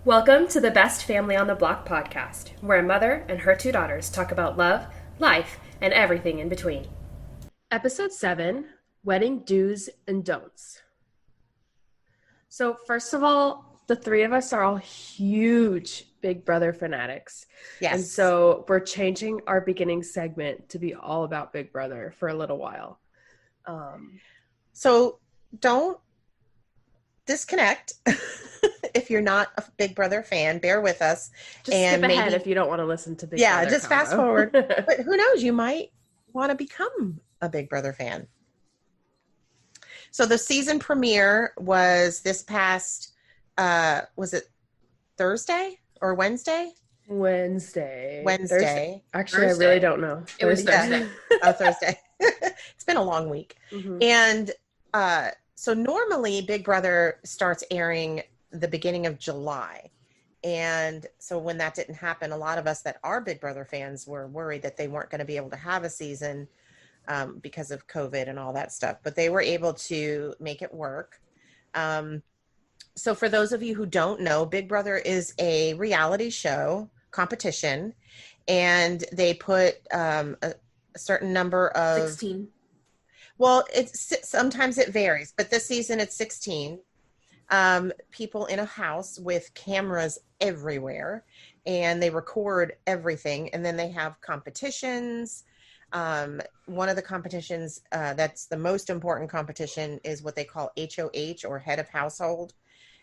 Welcome to the Best Family on the Block podcast, where a mother and her two daughters talk about love, life, and everything in between. Episode 7, Wedding Do's and Don'ts. So first of all, the three of us are all huge Big Brother fanatics. Yes. And so we're changing our beginning segment to be all about Big Brother for a little while. So don't disconnect if you're not a Big Brother fan. Bear with us. Just skip ahead if you don't want to listen to Big Brother. Yeah, just fast forward. But who knows? You might want to become a Big Brother fan. So the season premiere was this past, was it Thursday or Wednesday? Wednesday. Thursday. Actually, Thursday. I really don't know. It was Thursday. Oh, Thursday. It's been a long week. Mm-hmm. And so normally Big Brother starts airing the beginning of July. And so when that didn't happen, a lot of us that are Big Brother fans were worried that they weren't going to be able to have a season because of COVID and all that stuff. But they were able to make it work. So for those of you who don't know, Big Brother is a reality show competition. And they put a certain number of 16. Well, sometimes it varies, but this season it's 16 people in a house with cameras everywhere, and they record everything. And then they have competitions. One of the competitions that's the most important competition is what they call HOH, or head of household.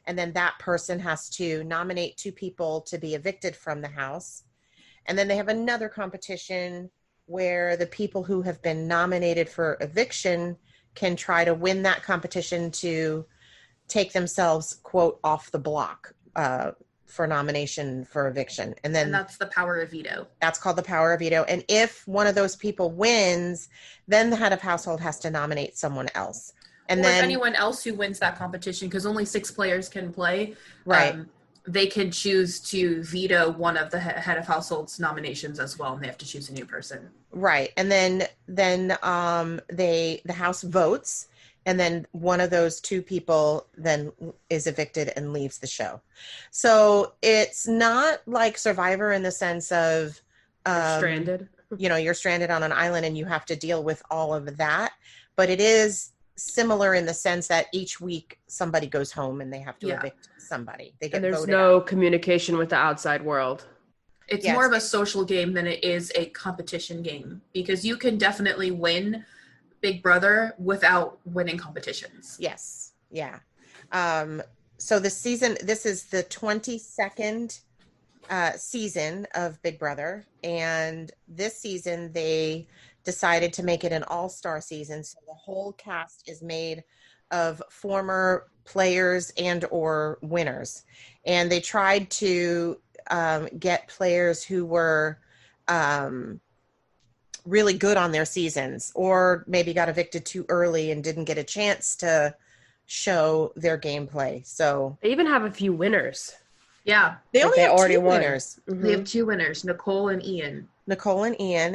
And then that person has to nominate 2 people to be evicted from the house. And then they have another competition where the people who have been nominated for eviction can try to win that competition to take themselves, quote, off the block for nomination for eviction. And that's the power of veto. That's called the power of veto. And if one of those people wins, then the head of household has to nominate someone else. And or then if anyone else who wins that competition, because only 6 players can play, right. They can choose to veto one of the head of household's nominations as well, and they have to choose a new person. Right. And then the house votes, and then one of those 2 people then is evicted and leaves the show. So it's not like Survivor in the sense of stranded. You're stranded on an island and you have to deal with all of that. But it is similar in the sense that each week somebody goes home and they have to evict somebody. They get and there's voted no out. Communication with the outside world. It's more of a social game than it is a competition game, because you can definitely win Big Brother without winning competitions. Yes. Yeah. So this is the 22nd season of Big Brother. And this season they decided to make it an all-star season. So the whole cast is made of former players and or winners. And they tried to get players who were really good on their seasons, or maybe got evicted too early and didn't get a chance to show their gameplay. So they even have a few winners. Yeah. They only have already 2 won. winners. Mm-hmm. They have 2 winners, Nicole and Ian.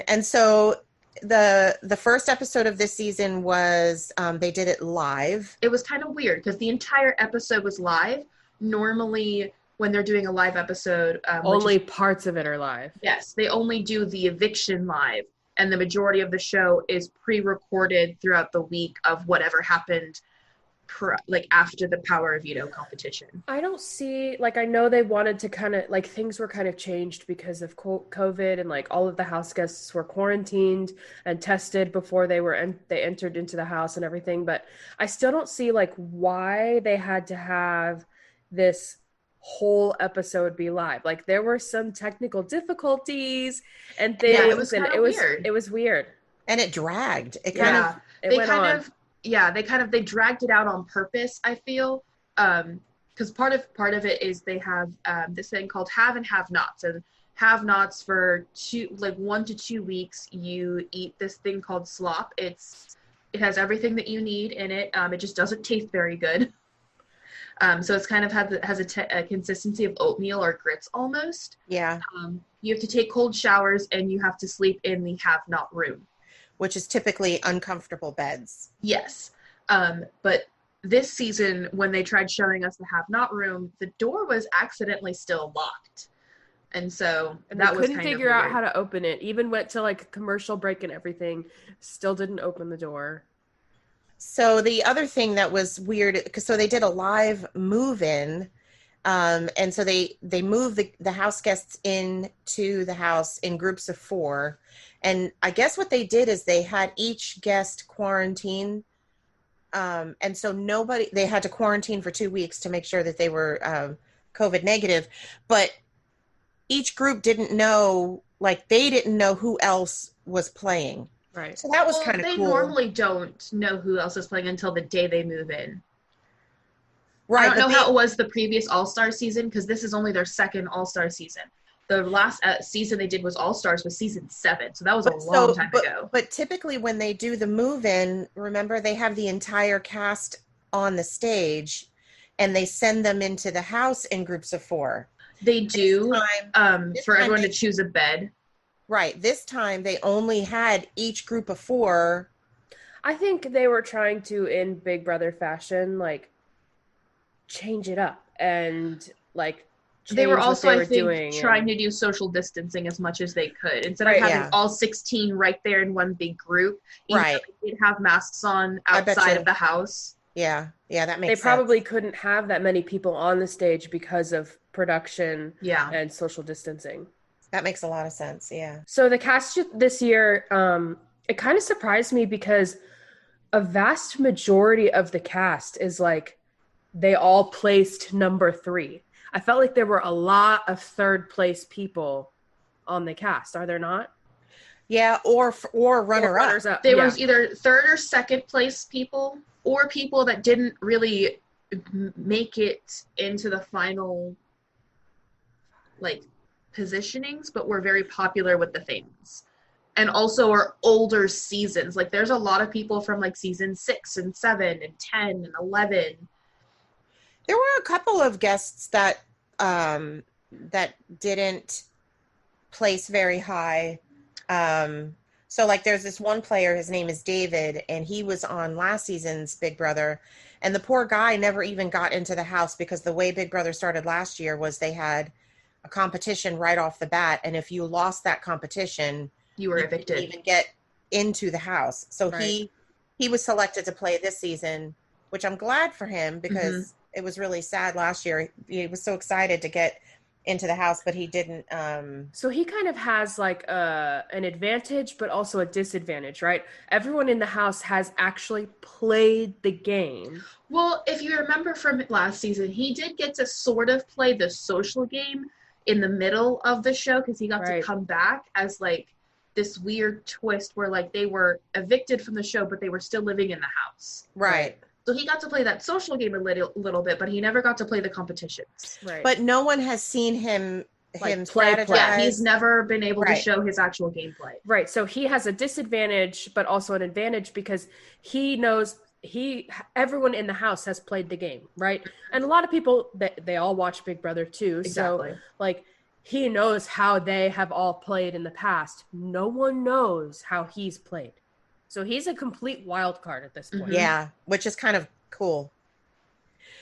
And so the first episode of this season was they did it live. It was kind of weird because the entire episode was live. Normally when they're doing a live episode, only parts of it are live. Yes, they only do the eviction live, and the majority of the show is pre-recorded throughout the week of whatever happened after the power of veto competition. I don't see, I know they wanted to kind of, things were kind of changed because of COVID, and all of the house guests were quarantined and tested before they entered into the house and everything. But I still don't see why they had to have this whole episode be live. There were some technical difficulties and things. Yeah, it was weird. It was weird. And it dragged. It They dragged it out on purpose, I feel, because part of it is they have this thing called have and have nots, and have nots for 1 to 2 weeks. You eat this thing called slop. It has everything that you need in it. It just doesn't taste very good. So it's kind of has a consistency of oatmeal or grits almost. Yeah. You have to take cold showers, and you have to sleep in the have not room, which is typically uncomfortable beds. Yes. But this season, when they tried showing us the have not room, the door was accidentally still locked. And so And they that was couldn't kind of figure out weird. how to open it. Even went to like a commercial break and everything, still didn't open the door. So the other thing that was weird, because so they did a live move-in, and so they moved the house guests into the house in groups of 4. And I guess what they did is they had each guest quarantine, and so they had to quarantine for 2 weeks to make sure that they were COVID negative. But each group didn't know, like they didn't know who else was playing. Right. So that was Well, kind of they cool. normally don't know who else is playing until the day they move in. Right. I don't know how it was the previous All-Star season, because this is only their second All-Star season. The last season they did was All-Stars was season 7, so that was a long time ago. But typically when they do the move-in, remember they have the entire cast on the stage, and they send them into the house in groups of 4. They do, for everyone to choose a bed. Right. This time they only had each group of 4. I think they were trying to, in Big Brother fashion, like change it up and like they were also, I think, doing trying to do social distancing as much as they could. Instead of having all 16 right there in one big group, even though they did have masks on outside of the house. Yeah, that makes sense. They probably couldn't have that many people on the stage because of production and social distancing. That makes a lot of sense, yeah. So the cast this year, it kind of surprised me because a vast majority of the cast is like, they all placed number 3. I felt like there were a lot of third place people on the cast. Are there not? Yeah, or runners up. There was either third or second place people, or people that didn't really make it into the final like positionings, but were very popular with the fans. And also are older seasons. Like there's a lot of people from like season 6 and 7 and 10 and 11. There were a couple of guests that that didn't place very high. So like there's this one player, his name is David, and he was on last season's Big Brother, and the poor guy never even got into the house because the way Big Brother started last year was they had a competition right off the bat, and if you lost that competition, you were evicted. Didn't even get into the house. So he was selected to play this season, which I'm glad for him because it was really sad last year. He was so excited to get into the house, but he didn't. So he kind of has like an advantage, but also a disadvantage, right? Everyone in the house has actually played the game. Well, if you remember from last season, he did get to sort of play the social game in the middle of the show because he got to come back as like this weird twist where like they were evicted from the show, but they were still living in the house. Right. So he got to play that social game a little bit, but he never got to play the competitions. Right. But no one has seen him play. Yeah, he's never been able to show his actual gameplay. Right. So he has a disadvantage, but also an advantage because he knows everyone in the house has played the game, right? And a lot of people they all watch Big Brother too. Exactly. So like he knows how they have all played in the past. No one knows how he's played. So he's a complete wild card at this point. Yeah, which is kind of cool.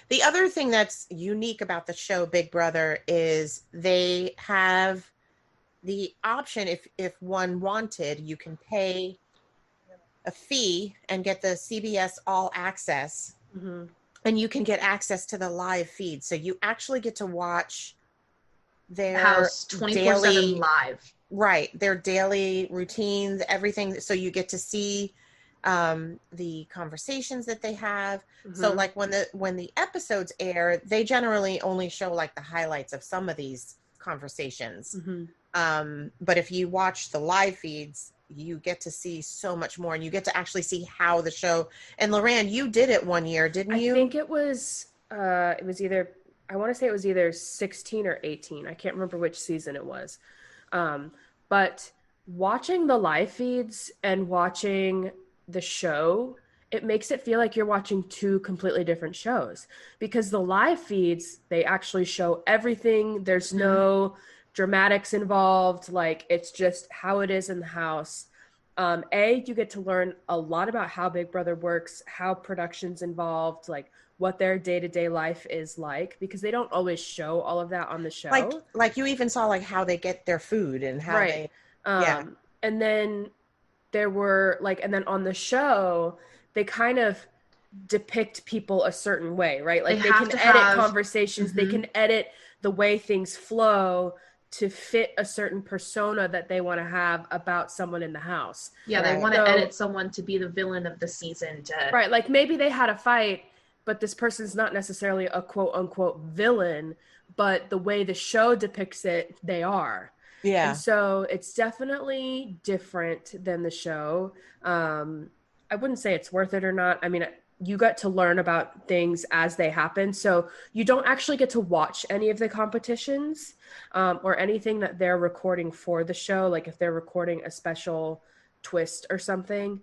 The other thing that's unique about the show Big Brother is they have the option, if one wanted, you can pay a fee and get the CBS All Access, and you can get access to the live feed. So you actually get to watch their house 24/7 live. Right, their daily routines, everything. So you get to see the conversations that they have. So like when the episodes air, they generally only show like the highlights of some of these conversations. But if you watch the live feeds, you get to see so much more, and you get to actually see how the show. And Loran, you did it one year, didn't you? I think it was either, I want to say it was either 16 or 18. I can't remember which season it was. But watching the live feeds and watching the show, it makes it feel like you're watching 2 completely different shows, because the live feeds, they actually show everything. There's no dramatics involved. Like, it's just how it is in the house. You get to learn a lot about how Big Brother works, how production's involved, like what their day-to-day life is like, because they don't always show all of that on the show. Like you even saw like how they get their food and how Right. they, yeah. And then there were like, and then on the show, they kind of depict people a certain way, right? Like they can edit conversations, they can edit the way things flow to fit a certain persona that they want to have about someone in the house. Yeah, they want to edit someone to be the villain of the season. Right, like maybe they had a fight, but this person's not necessarily a quote unquote villain, but the way the show depicts it, they are. Yeah. And so it's definitely different than the show. I wouldn't say it's worth it or not. I mean, you got to learn about things as they happen. So you don't actually get to watch any of the competitions or anything that they're recording for the show. Like if they're recording a special twist or something,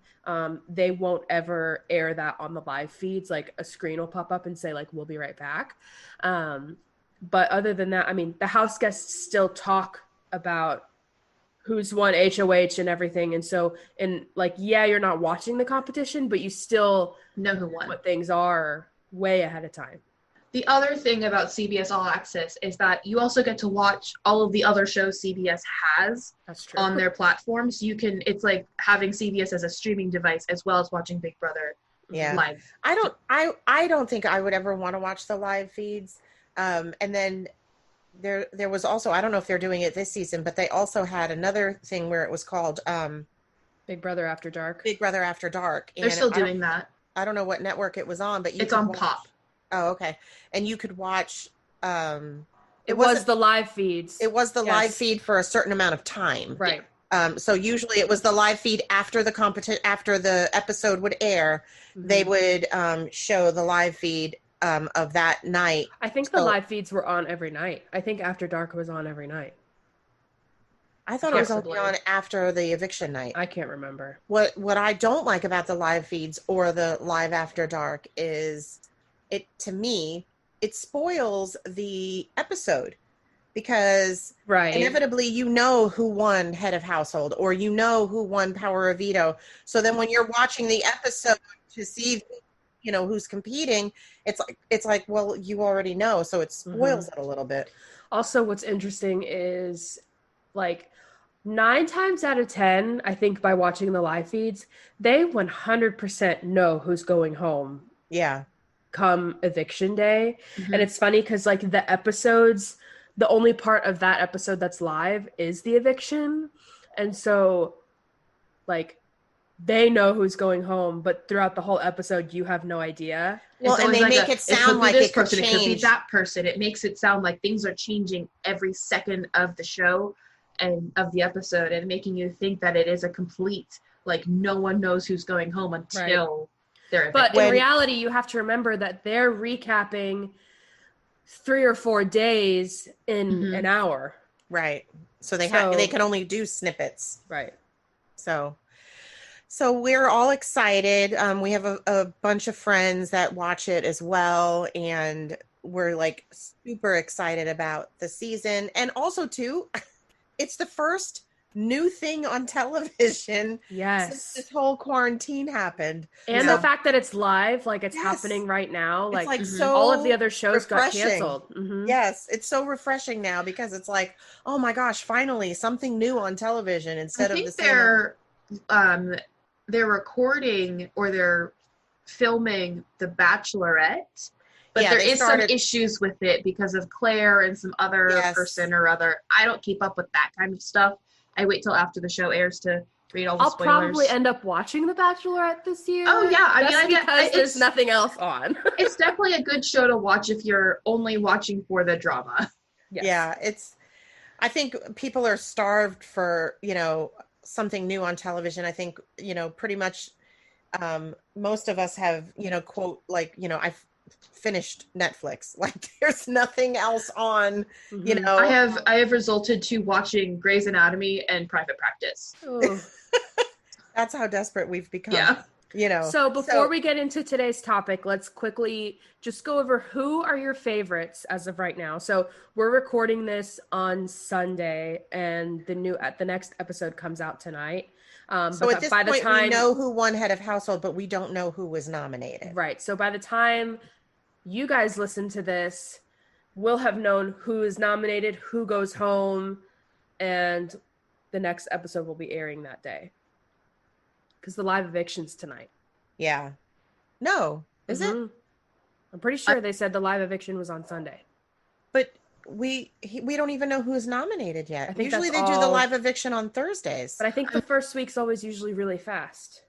they won't ever air that on the live feeds. Like a screen will pop up and say like, we'll be right back. But other than that, I mean, the house guests still talk about who's won HOH and everything. And so, you're not watching the competition, but you still know who won, what things are way ahead of time. The other thing about CBS All Access is that you also get to watch all of the other shows CBS has on their platforms. It's like having CBS as a streaming device as well as watching Big Brother live. I don't think I would ever want to watch the live feeds. And then there was also, I don't know if they're doing it this season, but they also had another thing where it was called Big Brother After Dark. Big Brother After Dark. They're still doing that. I don't know what network it was on, but it's on Pop. Oh, okay. And you could watch. It was the live feeds. It was the live feed for a certain amount of time, right? So usually it was the live feed after the after the episode would air. Mm-hmm. They would show the live feed of that night. I think the live feeds were on every night. I think After Dark was on every night. I thought it was only on after the eviction night. I can't remember. What I don't like about the live feeds or the live After Dark is to me, it spoils the episode because inevitably you know who won Head of Household or you know who won Power of Veto. So then when you're watching the episode to see who's competing, it's like well, you already know, so it spoils it a little bit. Also, what's interesting is like 9 times out of 10, I think by watching the live feeds, they 100% know who's going home. Yeah. Come eviction day. And it's funny because like the episodes, the only part of that episode that's live is the eviction. And so like they know who's going home, but throughout the whole episode, you have no idea. Well, and they make it sound like it could change. It could be that person. It makes it sound like things are changing every second of the show and of the episode and making you think that it is a complete, like no one knows who's going home until they're evicted. But in reality, you have to remember that they're recapping 3 or 4 days in an hour. Right. So they can only do snippets. Right. So we're all excited. We have a bunch of friends that watch it as well. And we're like super excited about the season. And also too, it's the first new thing on television since this whole quarantine happened. And the fact that it's live, like it's happening right now. Like so all of the other shows got canceled. Yes, it's so refreshing now because it's like, oh my gosh, finally something new on television instead of the same. They're recording or they're filming The Bachelorette, but there is some issues with it because of Claire and some other person or other. I don't keep up with that kind of stuff. I wait till after the show airs to read all the spoilers. I'll probably end up watching The Bachelorette this year. Oh yeah, I mean, because there's nothing else on. It's definitely a good show to watch if you're only watching for the drama. Yes. Yeah, I think people are starved for something new on television. I think pretty much most of us have quote like I've finished Netflix, like there's nothing else on. I have resulted to watching Grey's Anatomy and Private Practice. That's how desperate we've become. So before we get into today's topic, let's quickly just go over who are your favorites as of right now. So we're recording this on Sunday and the next episode comes out tonight. So at But this by the point, we time, know who won head of household, but we don't know who was nominated. right. So by the time you guys listen to this, we'll have known who is nominated, who goes home, and the next episode will be airing that day. Because the live eviction's tonight. Yeah. No, is it? I'm pretty sure they said the live eviction was on Sunday. But we don't even know who's nominated yet. I think Usually that's they do the all- live eviction on Thursdays. But I think the first week's always usually really fast.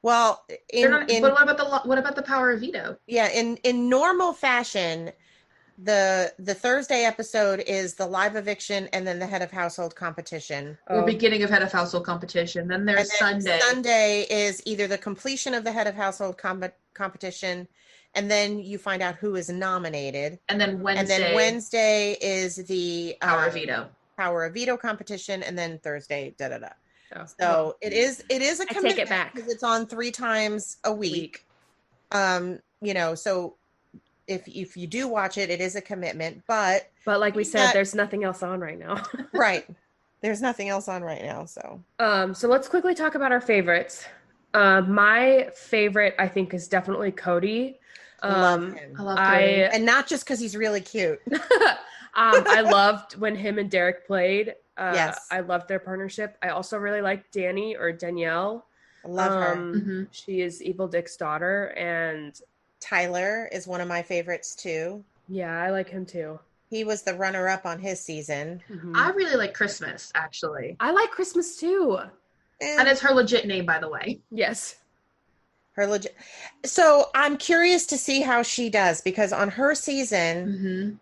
Well, but what about the power of veto? yeah, in normal fashion, the Thursday episode is the live eviction and then the head of household competition. Or beginning of head of household competition. Then there's Sunday. Sunday is either the completion of the head of household competition, and then you find out who is nominated. And then Wednesday is the power of veto. Power of veto competition, and then Thursday, Oh, So it is a commitment. I take it back because it's on 3 times a week. So if you do watch it, it is a commitment. But like we said, there's nothing else on right now. Right. There's nothing else on right now. So so let's quickly talk about our favorites. My favorite, I think, is definitely Cody. love him. I love Cody. And not just because he's really cute. I loved when him and Derek played. Yes. I loved their partnership. I also really like Danny or Danielle. I love her. She is Evil Dick's daughter, and Tyler is one of my favorites too. Yeah, I like him too. He was the runner-up on his season. I really like Christmas, actually. I like Christmas too. And it's her legit name, by the way. Yes. Her legit. So I'm curious to see how she does, because on her season,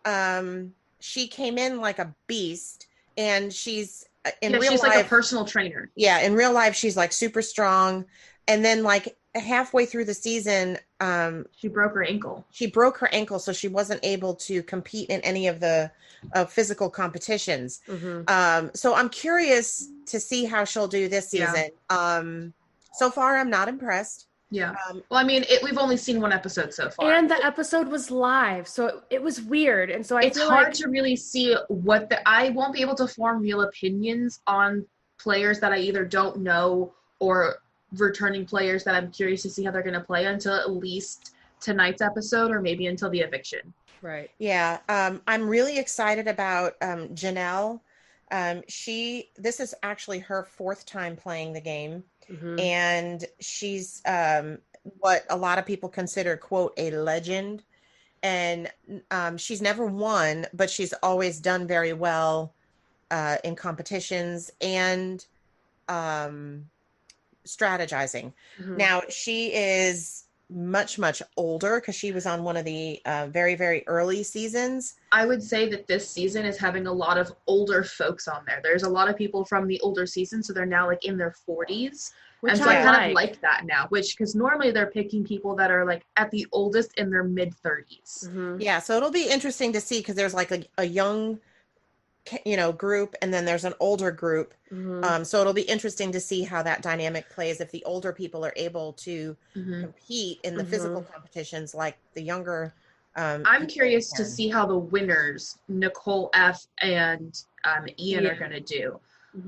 she came in like a beast, and she's in real she's life like a personal trainer. Yeah, in real life she's like super strong, and then like halfway through the season, she broke her ankle. So she wasn't able to compete in any of the physical competitions. So I'm curious to see how she'll do this season. So far I'm not impressed. Yeah. Well, I mean, we've only seen 1 episode so far. And the episode was live, so it was weird. And so it's hard to really see I won't be able to form real opinions on players that I either don't know or returning players that I'm curious to see how they're going to play until at least tonight's episode, or maybe until the eviction. Right. Yeah. I'm really excited about Janelle. This is actually her 4th time playing the game. And she's what a lot of people consider, quote, a legend. And she's never won, but she's always done very well in competitions and strategizing. Now, she is much older because she was on one of the very, very early seasons. I would say that this season is having a lot of older folks on there. There's a lot of people from the older season, so they're now like in their 40s. And so I kind of like that now, because normally they're picking people that are like at the oldest in their mid-30s. Yeah, so it'll be interesting to see, because there's like a young group, and then there's an older group. So it'll be interesting to see how that dynamic plays, if the older people are able to compete in the physical competitions like the younger. I'm curious to see how the winners, Nicole F. and Ian, are going to do.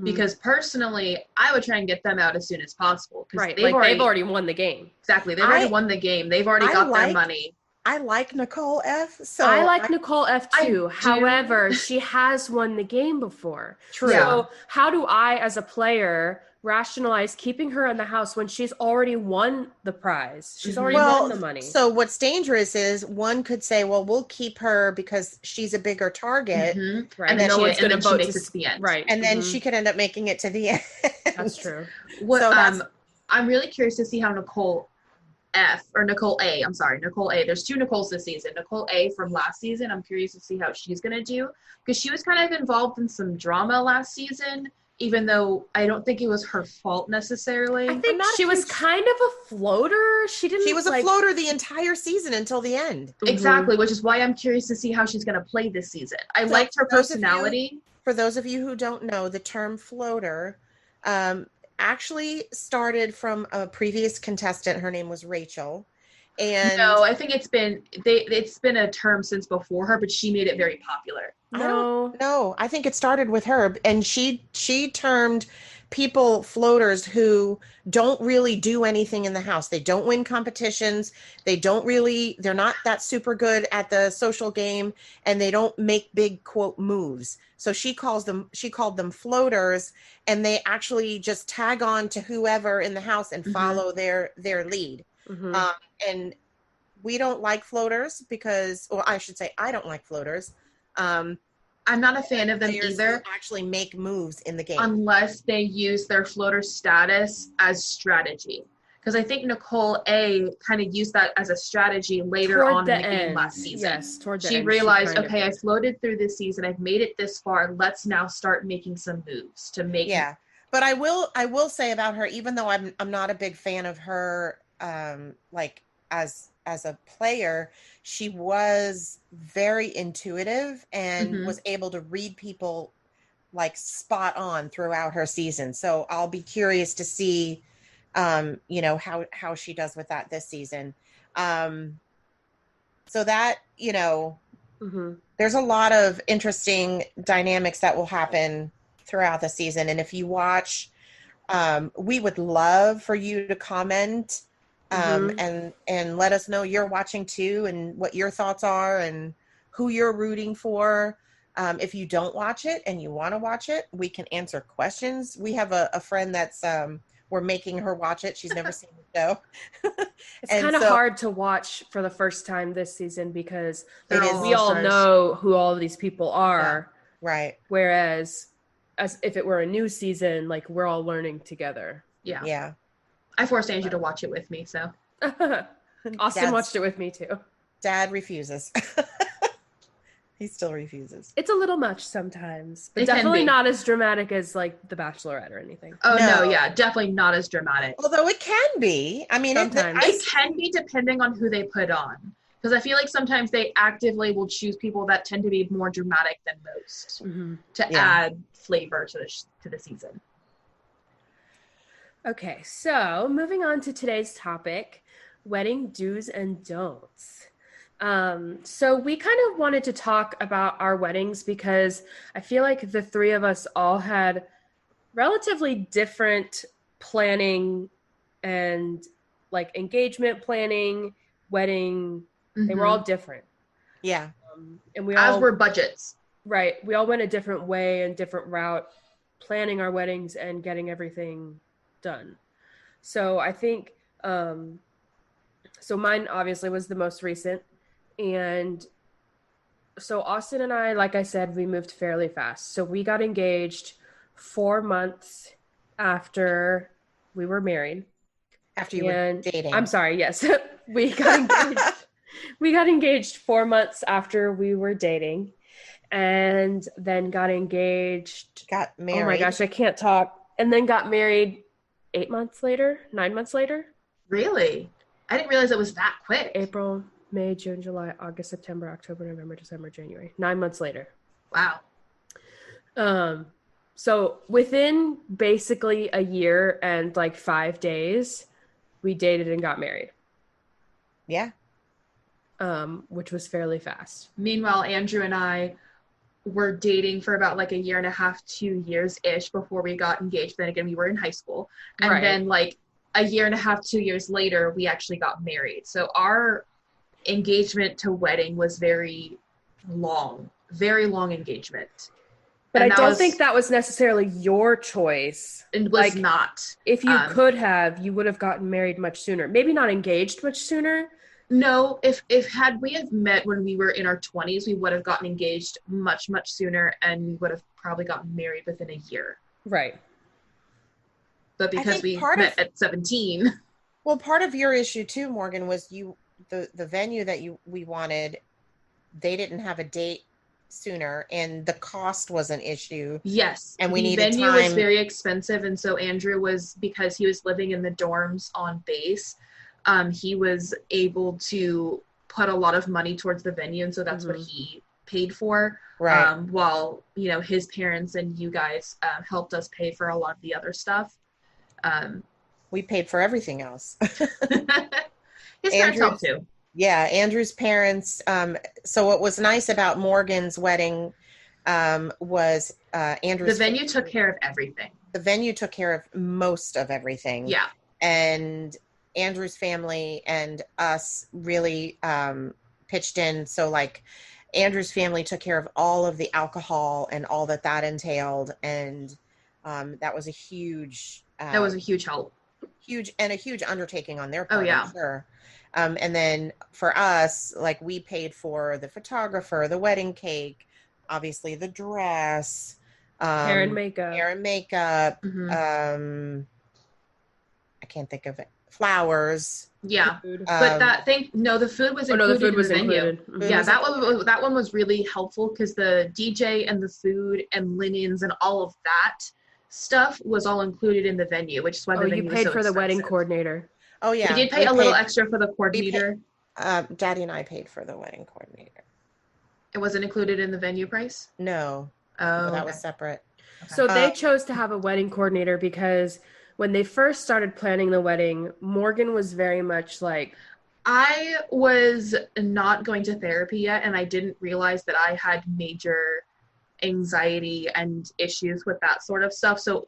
Because personally, I would try and get them out as soon as possible. Right, they've already won the game. Exactly, they've already won the game. They've already got their money. I like Nicole F. So I like Nicole F. too. However, she has won the game before. True. So how do I, as a player, rationalize keeping her in the house when she's already won the prize? She's already won the money. So what's dangerous is one could say, well, we'll keep her because she's a bigger target. Right. And then no one's going to vote to the end. Right. And then she could end up making it to the end. That's true. I'm really curious to see how Nicole F. or Nicole A. I'm sorry, Nicole A. There's 2 Nicoles this season. Nicole A. from last season. I'm curious to see how she's going to do, because she was kind of involved in some drama last season, even though I don't think it was her fault necessarily. I think she was kind of a floater. She was a floater the entire season until the end. Exactly, which is why I'm curious to see how she's going to play this season. I liked her personality. For those of you who don't know, the term floater actually started from a previous contestant. Her name was Rachel. And no, I think it's been a term since before her, but she made it very popular. No, I think it started with her, and she termed people, floaters, who don't really do anything in the house. They don't win competitions. They're not that super good at the social game, and they don't make big quote moves. So she called them floaters, and they actually just tag on to whoever in the house and follow their lead. Um, and we don't like floaters because, or I should say, I don't like floaters. I'm not a fan of them either. Actually make moves in the game. Unless they use their floater status as strategy. Because I think Nicole A kind of used that as a strategy later on in the game last season. Yes, toward the end. She realized, okay, I floated through this season. I've made it this far. Let's now start making some moves to make. Yeah, but I will say about her, even though I'm not a big fan of her, like as a player, she was very intuitive and was able to read people like spot on throughout her season. So I'll be curious to see, how she does with that this season. So that, there's a lot of interesting dynamics that will happen throughout the season. And if you watch, we would love for you to comment and let us know you're watching too and what your thoughts are and who you're rooting for. If you don't watch it and you want to watch it, we can answer questions. We have a friend that's we're making her watch it. She's never seen the show. It's kind of hard to watch for the first time this season because we all know who all of these people are. Yeah. Right. Whereas as if it were a new season, like we're all learning together. Yeah. Yeah. I forced Andrew to watch it with me, so. Austin watched it with me too. Dad refuses. He still refuses. It's a little much sometimes, but definitely not as dramatic as like The Bachelorette or anything. Oh no, yeah, definitely not as dramatic. Although it can be. I mean, it can be depending on who they put on. Because I feel like sometimes they actively will choose people that tend to be more dramatic than most to add flavor to the season. Okay, so moving on to today's topic, wedding do's and don'ts. So we kind of wanted to talk about our weddings because I feel like the three of us all had relatively different planning and like engagement planning, wedding. They were all different. Yeah. And as were budgets. Right. We all went a different way and different route planning our weddings and getting everything done. So I think, so mine obviously was the most recent. And so Austin and I, like I said, we moved fairly fast. So we got engaged 4 months after we were married. After you were dating. I'm sorry, yes. We got engaged. We got engaged 4 months after we were dating and then got engaged. Got married. Oh my gosh, I can't talk. And then got married 9 months later. Really? I didn't realize it was that quick. April, May, June, July, August, September, October, November, December, January. 9 months later. Wow. So within basically a year and like 5 days, we dated and got married. Yeah. Which was fairly fast. Meanwhile, Andrew and I were dating for about like a year and a half, 2 years-ish before we got engaged. Then again, we were in high school. And then like a year and a half, 2 years later, we actually got married. So our engagement to wedding was very long engagement. But I don't think that was necessarily your choice. It was not. If you could have, you would have gotten married much sooner. Maybe not engaged much sooner. No, if had we have met when we were in our 20s, we would have gotten engaged much, much sooner, and we would have probably gotten married within a year. Right. But because we met at 17. Well, part of your issue too, Morgan, was the venue that we wanted, they didn't have a date sooner, and the cost was an issue. Yes. And we needed time. The venue was very expensive, and so Andrew was, because he was living in the dorms on base, he was able to put a lot of money towards the venue, and so that's what he paid for. Right. While, his parents and you guys helped us pay for a lot of the other stuff. We paid for everything else. His parents helped too. Yeah, Andrew's parents. So what was nice about Morgan's wedding was Andrew's... The venue took care of everything. the venue took care of most of everything. Yeah. And Andrew's family and us really pitched in. So like Andrew's family took care of all of the alcohol and all that entailed. And that was a huge That was a huge help. A huge undertaking on their part. Oh, yeah. I'm sure. And then for us, like we paid for the photographer, the wedding cake, obviously the dress, hair and makeup. Mm-hmm. I can't think of it. Flowers. Yeah. Food. But the food was included the food was in the venue. included. Mm-hmm. Yeah, that one was really helpful because the DJ and the food and linens and all of that stuff was all included in the venue, which is why the venue you was paid so for the expensive. wedding coordinator. Oh yeah, we did pay a little extra for the coordinator. Daddy and I paid for the wedding coordinator. It wasn't included in the venue price? No. Oh, that was separate. Okay. So they chose to have a wedding coordinator because when they first started planning the wedding, Morgan was very much like, I was not going to therapy yet, and I didn't realize that I had major anxiety and issues with that sort of stuff. So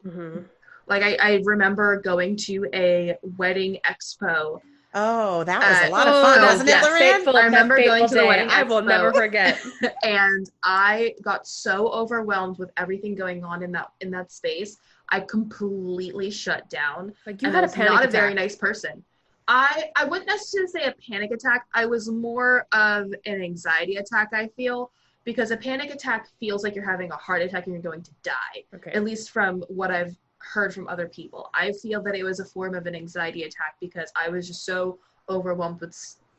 like I remember going to a wedding expo. Oh, that was a lot of fun, wasn't it, Lorraine? I remember going to the wedding expo. I will never forget. And I got so overwhelmed with everything going on in that space. I completely shut down. Like you had a panic attack. Not a very nice person. I wouldn't necessarily say a panic attack. I was more of an anxiety attack, I feel, because a panic attack feels like you're having a heart attack and you're going to die. Okay. At least from what I've heard from other people. I feel that it was a form of an anxiety attack because I was just so overwhelmed with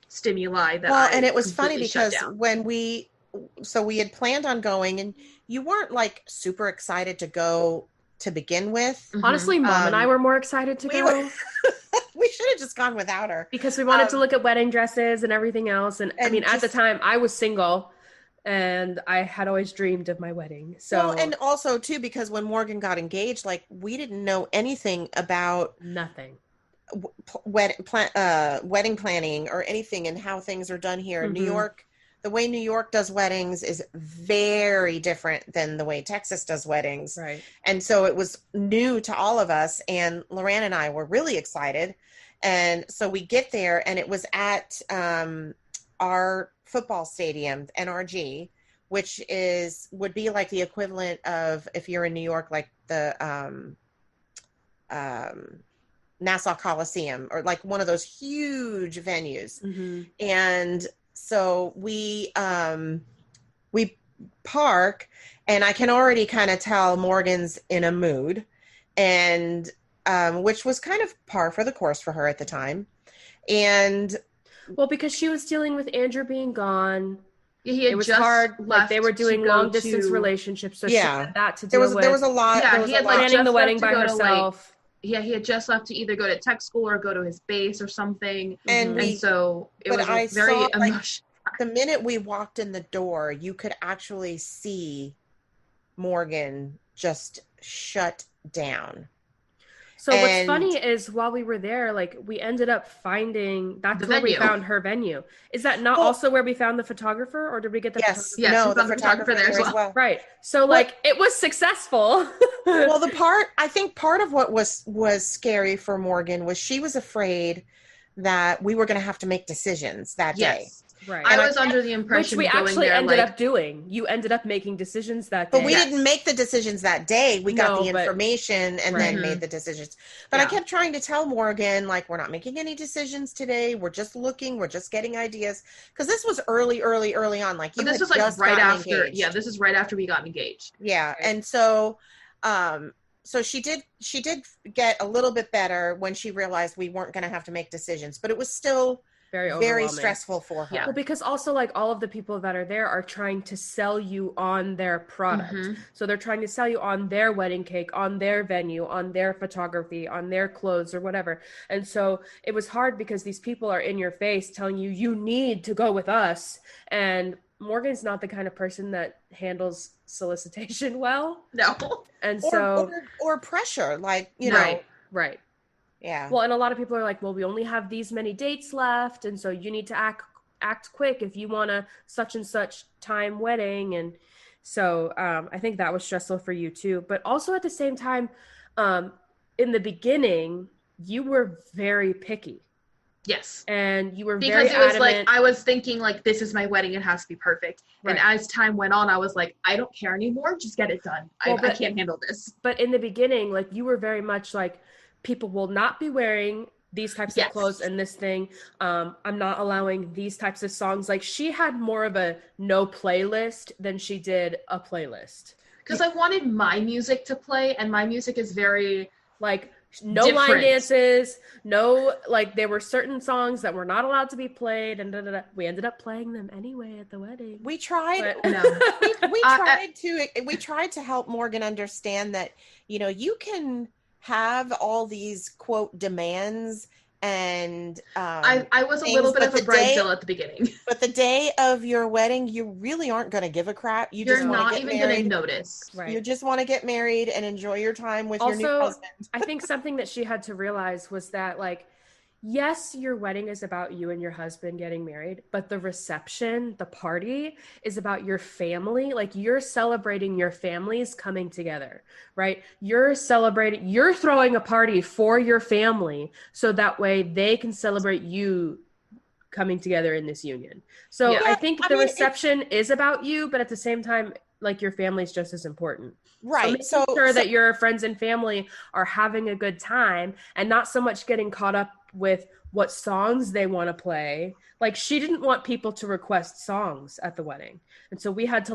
stimuli that and it was funny because when we had planned on going, and you weren't like super excited to go to begin with. Honestly, Mom and I were more excited to go. We should have just gone without her because we wanted to look at wedding dresses and everything else. And I mean, at the time I was single and I had always dreamed of my wedding. So, and also too, because when Morgan got engaged, like we didn't know anything about nothing wedding planning or anything and how things are done here in New York. The way New York does weddings is very different than the way Texas does weddings. Right. And so it was new to all of us. And Loran and I were really excited. And so we get there and it was at our football stadium, NRG, which would be like the equivalent of, if you're in New York, like the Nassau Coliseum or like one of those huge venues. And so we park and I can already kind of tell Morgan's in a mood, and which was kind of par for the course for her at the time. And well, because she was dealing with Andrew being gone. Yeah, it was hard. Like they were doing long distance relationships, so she had that to deal with. There was a lot. Yeah, he had planning the wedding by herself. He had just left to either go to tech school or go to his base or something. And so it was very emotional. The minute we walked in the door, you could actually see Morgan just shut down. So what's funny is while we were there, like we ended up finding that's where we found her venue. Is that not also where we found the photographer, or did we get the photographer? Yes, no, the photographer there as well. Right. So like it was successful. Well, I think part of what was scary for Morgan was she was afraid that we were going to have to make decisions that day. Right. I was under the impression which we actually ended up doing. You ended up making decisions that day. But we didn't make the decisions that day. We got the information and then made the decisions. But I kept trying to tell Morgan, like, we're not making any decisions today. We're just looking. We're just getting ideas. Because this was early on. Like, this was like right after. Engaged. Yeah, this is right after we got engaged. Yeah, right. And so, so she did get a little bit better when she realized we weren't going to have to make decisions. But it was still very stressful for her. Yeah. Well, because also like all of the people that are there are trying to sell you on their product. So they're trying to sell you on their wedding cake, on their venue, on their photography, on their clothes or whatever. And so it was hard because these people are in your face telling you, you need to go with us. And Morgan's not the kind of person that handles solicitation well. No. And or pressure, like, you know. Right. Yeah. Well, and a lot of people are like, well, we only have these many dates left. And so you need to act quick if you want a such and such time wedding. And so I think that was stressful for you too. But also at the same time, In the beginning, you were very picky. Yes. And you were because very it was adamant. like I was thinking like this is my wedding, it has to be perfect. Right. And as time went on, I was like, I don't care anymore, just get it done. Well, I can't handle this. But in the beginning, like you were very much like, people will not be wearing these types of clothes and this thing. I'm not allowing these types of songs. Like she had more of a no playlist than she did a playlist. Because I wanted my music to play, and my music is very like no different. line dances, no, like there were certain songs that were not allowed to be played, and we ended up playing them anyway at the wedding. We tried. But, no. we tried to help Morgan understand that, you know, you can have all these quote demands and I was a little bit of a bridezilla at the beginning. But the day of your wedding, you really aren't going to give a crap. You're not even going to notice. Right. You just want to get married and enjoy your time with your new husband. I think something that she had to realize was that, like, yes, your wedding is about you and your husband getting married, but the reception, the party is about your family. Like you're celebrating your families coming together, right? You're throwing a party for your family so that way they can celebrate you coming together in this union. So yeah, I think the reception is about you, but at the same time, like your family's just as important. Right. So making sure that your friends and family are having a good time and not so much getting caught up with what songs they want to play. Like she didn't want people to request songs at the wedding. And so we had to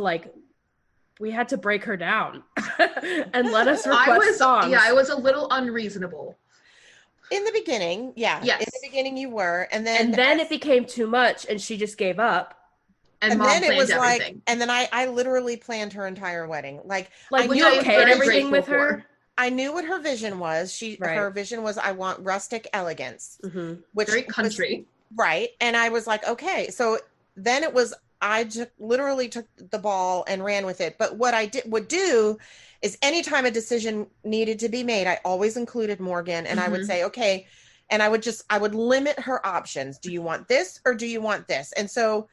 break her down and let us request songs. Yeah, I was a little unreasonable. In the beginning, yeah. Yes. In the beginning you were. And then it became too much and she just gave up. And then it was everything. Like, and then I literally planned her entire wedding. Like were you okay and everything with her? I knew what her vision was. Her vision was, I want rustic elegance, which very country. Right. And I was like, okay. So then it was, I just literally took the ball and ran with it. But what I would do is anytime a decision needed to be made, I always included Morgan and I would say, okay. And I would limit her options. Do you want this or do you want this? And so,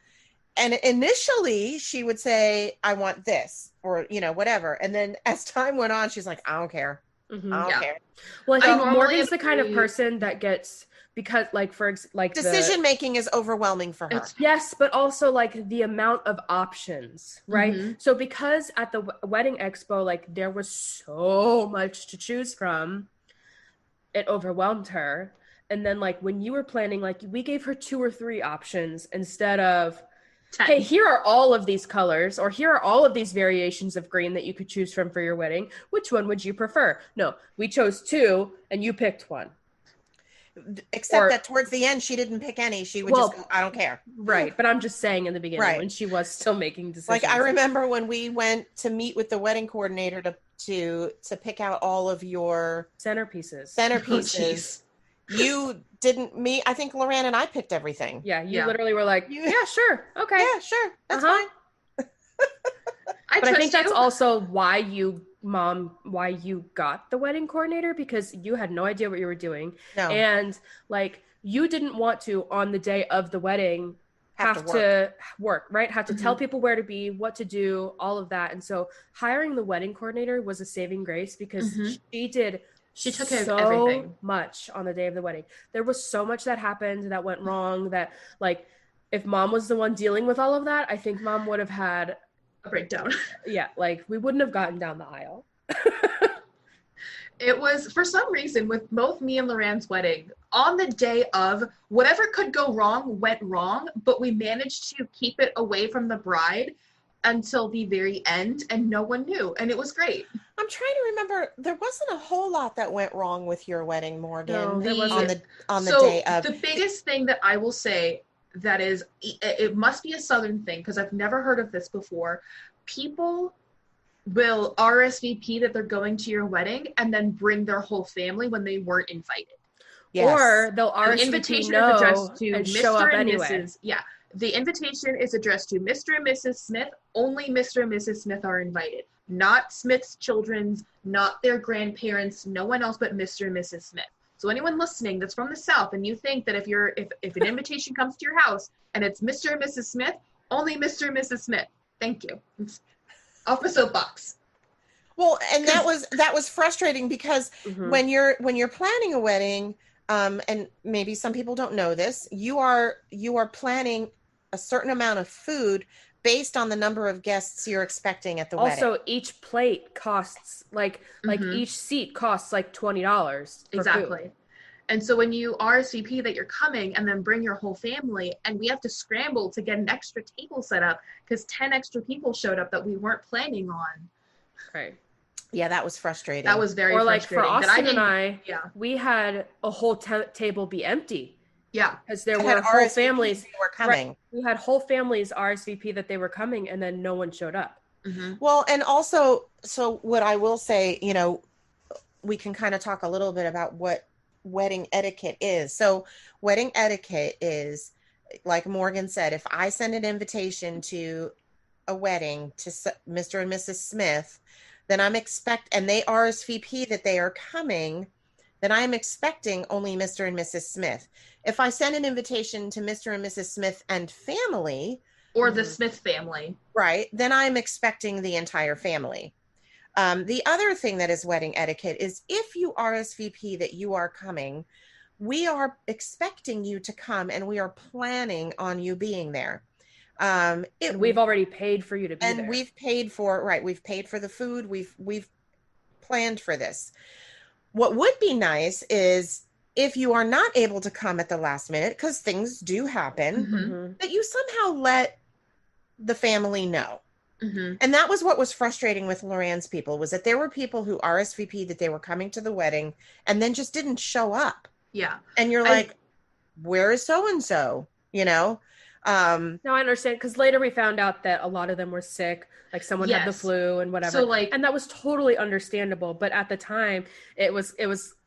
and initially she would say, I want this or, you know, whatever. And then as time went on, she's like, I don't care. I don't care. Well, I think Morgan's the kind of person that gets, because decision making is overwhelming for her. Yes, but also like the amount of options, right? So because at the wedding expo, like there was so much to choose from, it overwhelmed her. And then like when you were planning, like we gave her 2 or 3 options instead of 10. Hey, here are all of these colors, or here are all of these variations of green that you could choose from for your wedding. Which one would you prefer? No, we chose 2 and you picked one. Except that towards the end, she didn't pick any. She would just go, I don't care. Right. But I'm just saying in the beginning when she was still making decisions. Like I remember when we went to meet with the wedding coordinator to pick out all of your centerpieces. You didn't I think Loran and I picked everything. Yeah. You literally were like, yeah, sure. Okay. Yeah, sure. That's fine. But I think that's also why you got the wedding coordinator, because you had no idea what you were doing. No. And like you didn't want to on the day of the wedding have to work, right? Have to tell people where to be, what to do, all of that. And so hiring the wedding coordinator was a saving grace because she took care of everything much on the day of the wedding. There was so much that happened that went wrong that like if mom was the one dealing with all of that, I think mom would have had a breakdown. Yeah, like we wouldn't have gotten down the aisle. It was, for some reason, with both me and Loran's wedding, on the day of, whatever could go wrong went wrong, but we managed to keep it away from the bride until the very end, and no one knew, and it was great. I'm trying to remember, there wasn't a whole lot that went wrong with your wedding, Morgan. No, there wasn't. On the day of. The biggest thing that I will say that is, it must be a Southern thing, because I've never heard of this before. People will RSVP that they're going to your wedding and then bring their whole family when they weren't invited. Yes. Or they'll RSVP the invitation is addressed to and Mr. show up and anyway. Mrs. Yeah. The invitation is addressed to Mr. and Mrs. Smith. Only Mr. and Mrs. Smith are invited. Not Smith's children's, not their grandparents, no one else but Mr. and Mrs. Smith. So anyone listening that's from the South and you think that if an invitation comes to your house and it's Mr. and Mrs. Smith, only Mr. and Mrs. Smith. Thank you. Off the soapbox. Well, and that was frustrating because Mm-hmm. when you're planning a wedding, and maybe some people don't know this, you are planning a certain amount of food based on the number of guests you're expecting at the wedding. Also, each plate costs like Mhm. each seat costs like $20 for food. Exactly. And so when you RSVP that you're coming and then bring your whole family, and we have to scramble to get an extra table set up because 10 extra people showed up that we weren't planning on. Right. Yeah, that was frustrating. That was very Or like for frustrating. That I Austin and didn't. I, Yeah. we had a whole table be empty Yeah. because there I were had whole RSVPs families. who were Right. coming. We had whole families RSVP that they were coming, and then no one showed up. Mm-hmm. Well, and also, so what I will say, you know, we can kind of talk a little bit about what wedding etiquette is. So, wedding etiquette is, like Morgan said, if I send an invitation to a wedding to Mr. and Mrs. Smith, then and they RSVP that they are coming, then I'm expecting only Mr. and Mrs. Smith. If I send an invitation to Mr. and Mrs. Smith and family, Or the Smith family. right, then I'm expecting the entire family. The other thing that is wedding etiquette is if you RSVP that you are coming, we are expecting you to come and we are planning on you being there. And we've already paid for you to be and there. we've paid for, right, we've paid for the food. We've planned for this. What would be nice is if you are not able to come at the last minute, because things do happen, Mm-hmm. that you somehow let the family know. Mm-hmm. And that was what was frustrating with Loran's people, was that there were people who RSVP'd that they were coming to the wedding and then just didn't show up. Yeah. And you're like, where is so-and-so? You know? No, I understand, because later we found out that a lot of them were sick, like someone had the Yes. flu and whatever. So, like, and that was totally understandable. But at the time, it was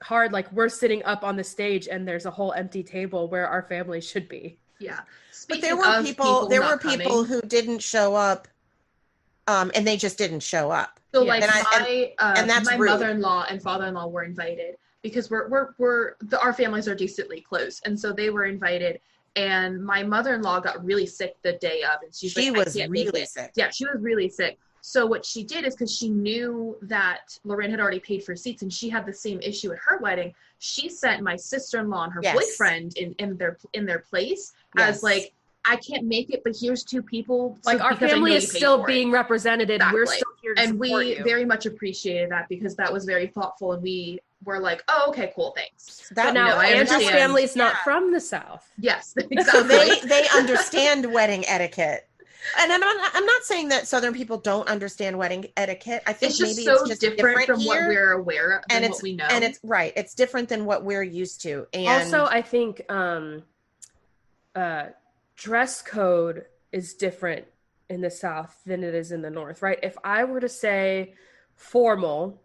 hard. Like, we're sitting up on the stage and there's a whole empty table where our family should be. yeah. But Speaking there were of people not coming, who didn't show up, and they just didn't show up. so Yeah. like and that's my rude. mother-in-law and father-in-law were invited because our families are decently close, and so they were invited. And my mother-in-law got really sick the day of, and she was I can't make really it. sick. Yeah, she was really sick. So what she did is, because she knew that Lorraine had already paid for seats and she had the same issue at her wedding, she sent my sister-in-law and her Yes. boyfriend in their place, Yes. as like, I can't make it, but here's two people. Like, our because I know family you is paid still for it. being represented. Exactly. We're still here to And support we you. very much appreciated that, because that was very thoughtful, and we were like, oh, okay, cool, thanks. But now I Andrew's understand. family's not Yeah. from the South. Yes, So exactly. they understand wedding etiquette. And I'm not saying that Southern people don't understand wedding etiquette. I think It's just maybe so it's just different from here, what we're aware of and and it's what we know. and it's right. It's different than what we're used to. And Also, I think dress code is different in the South than it is in the North, right? If I were to say formal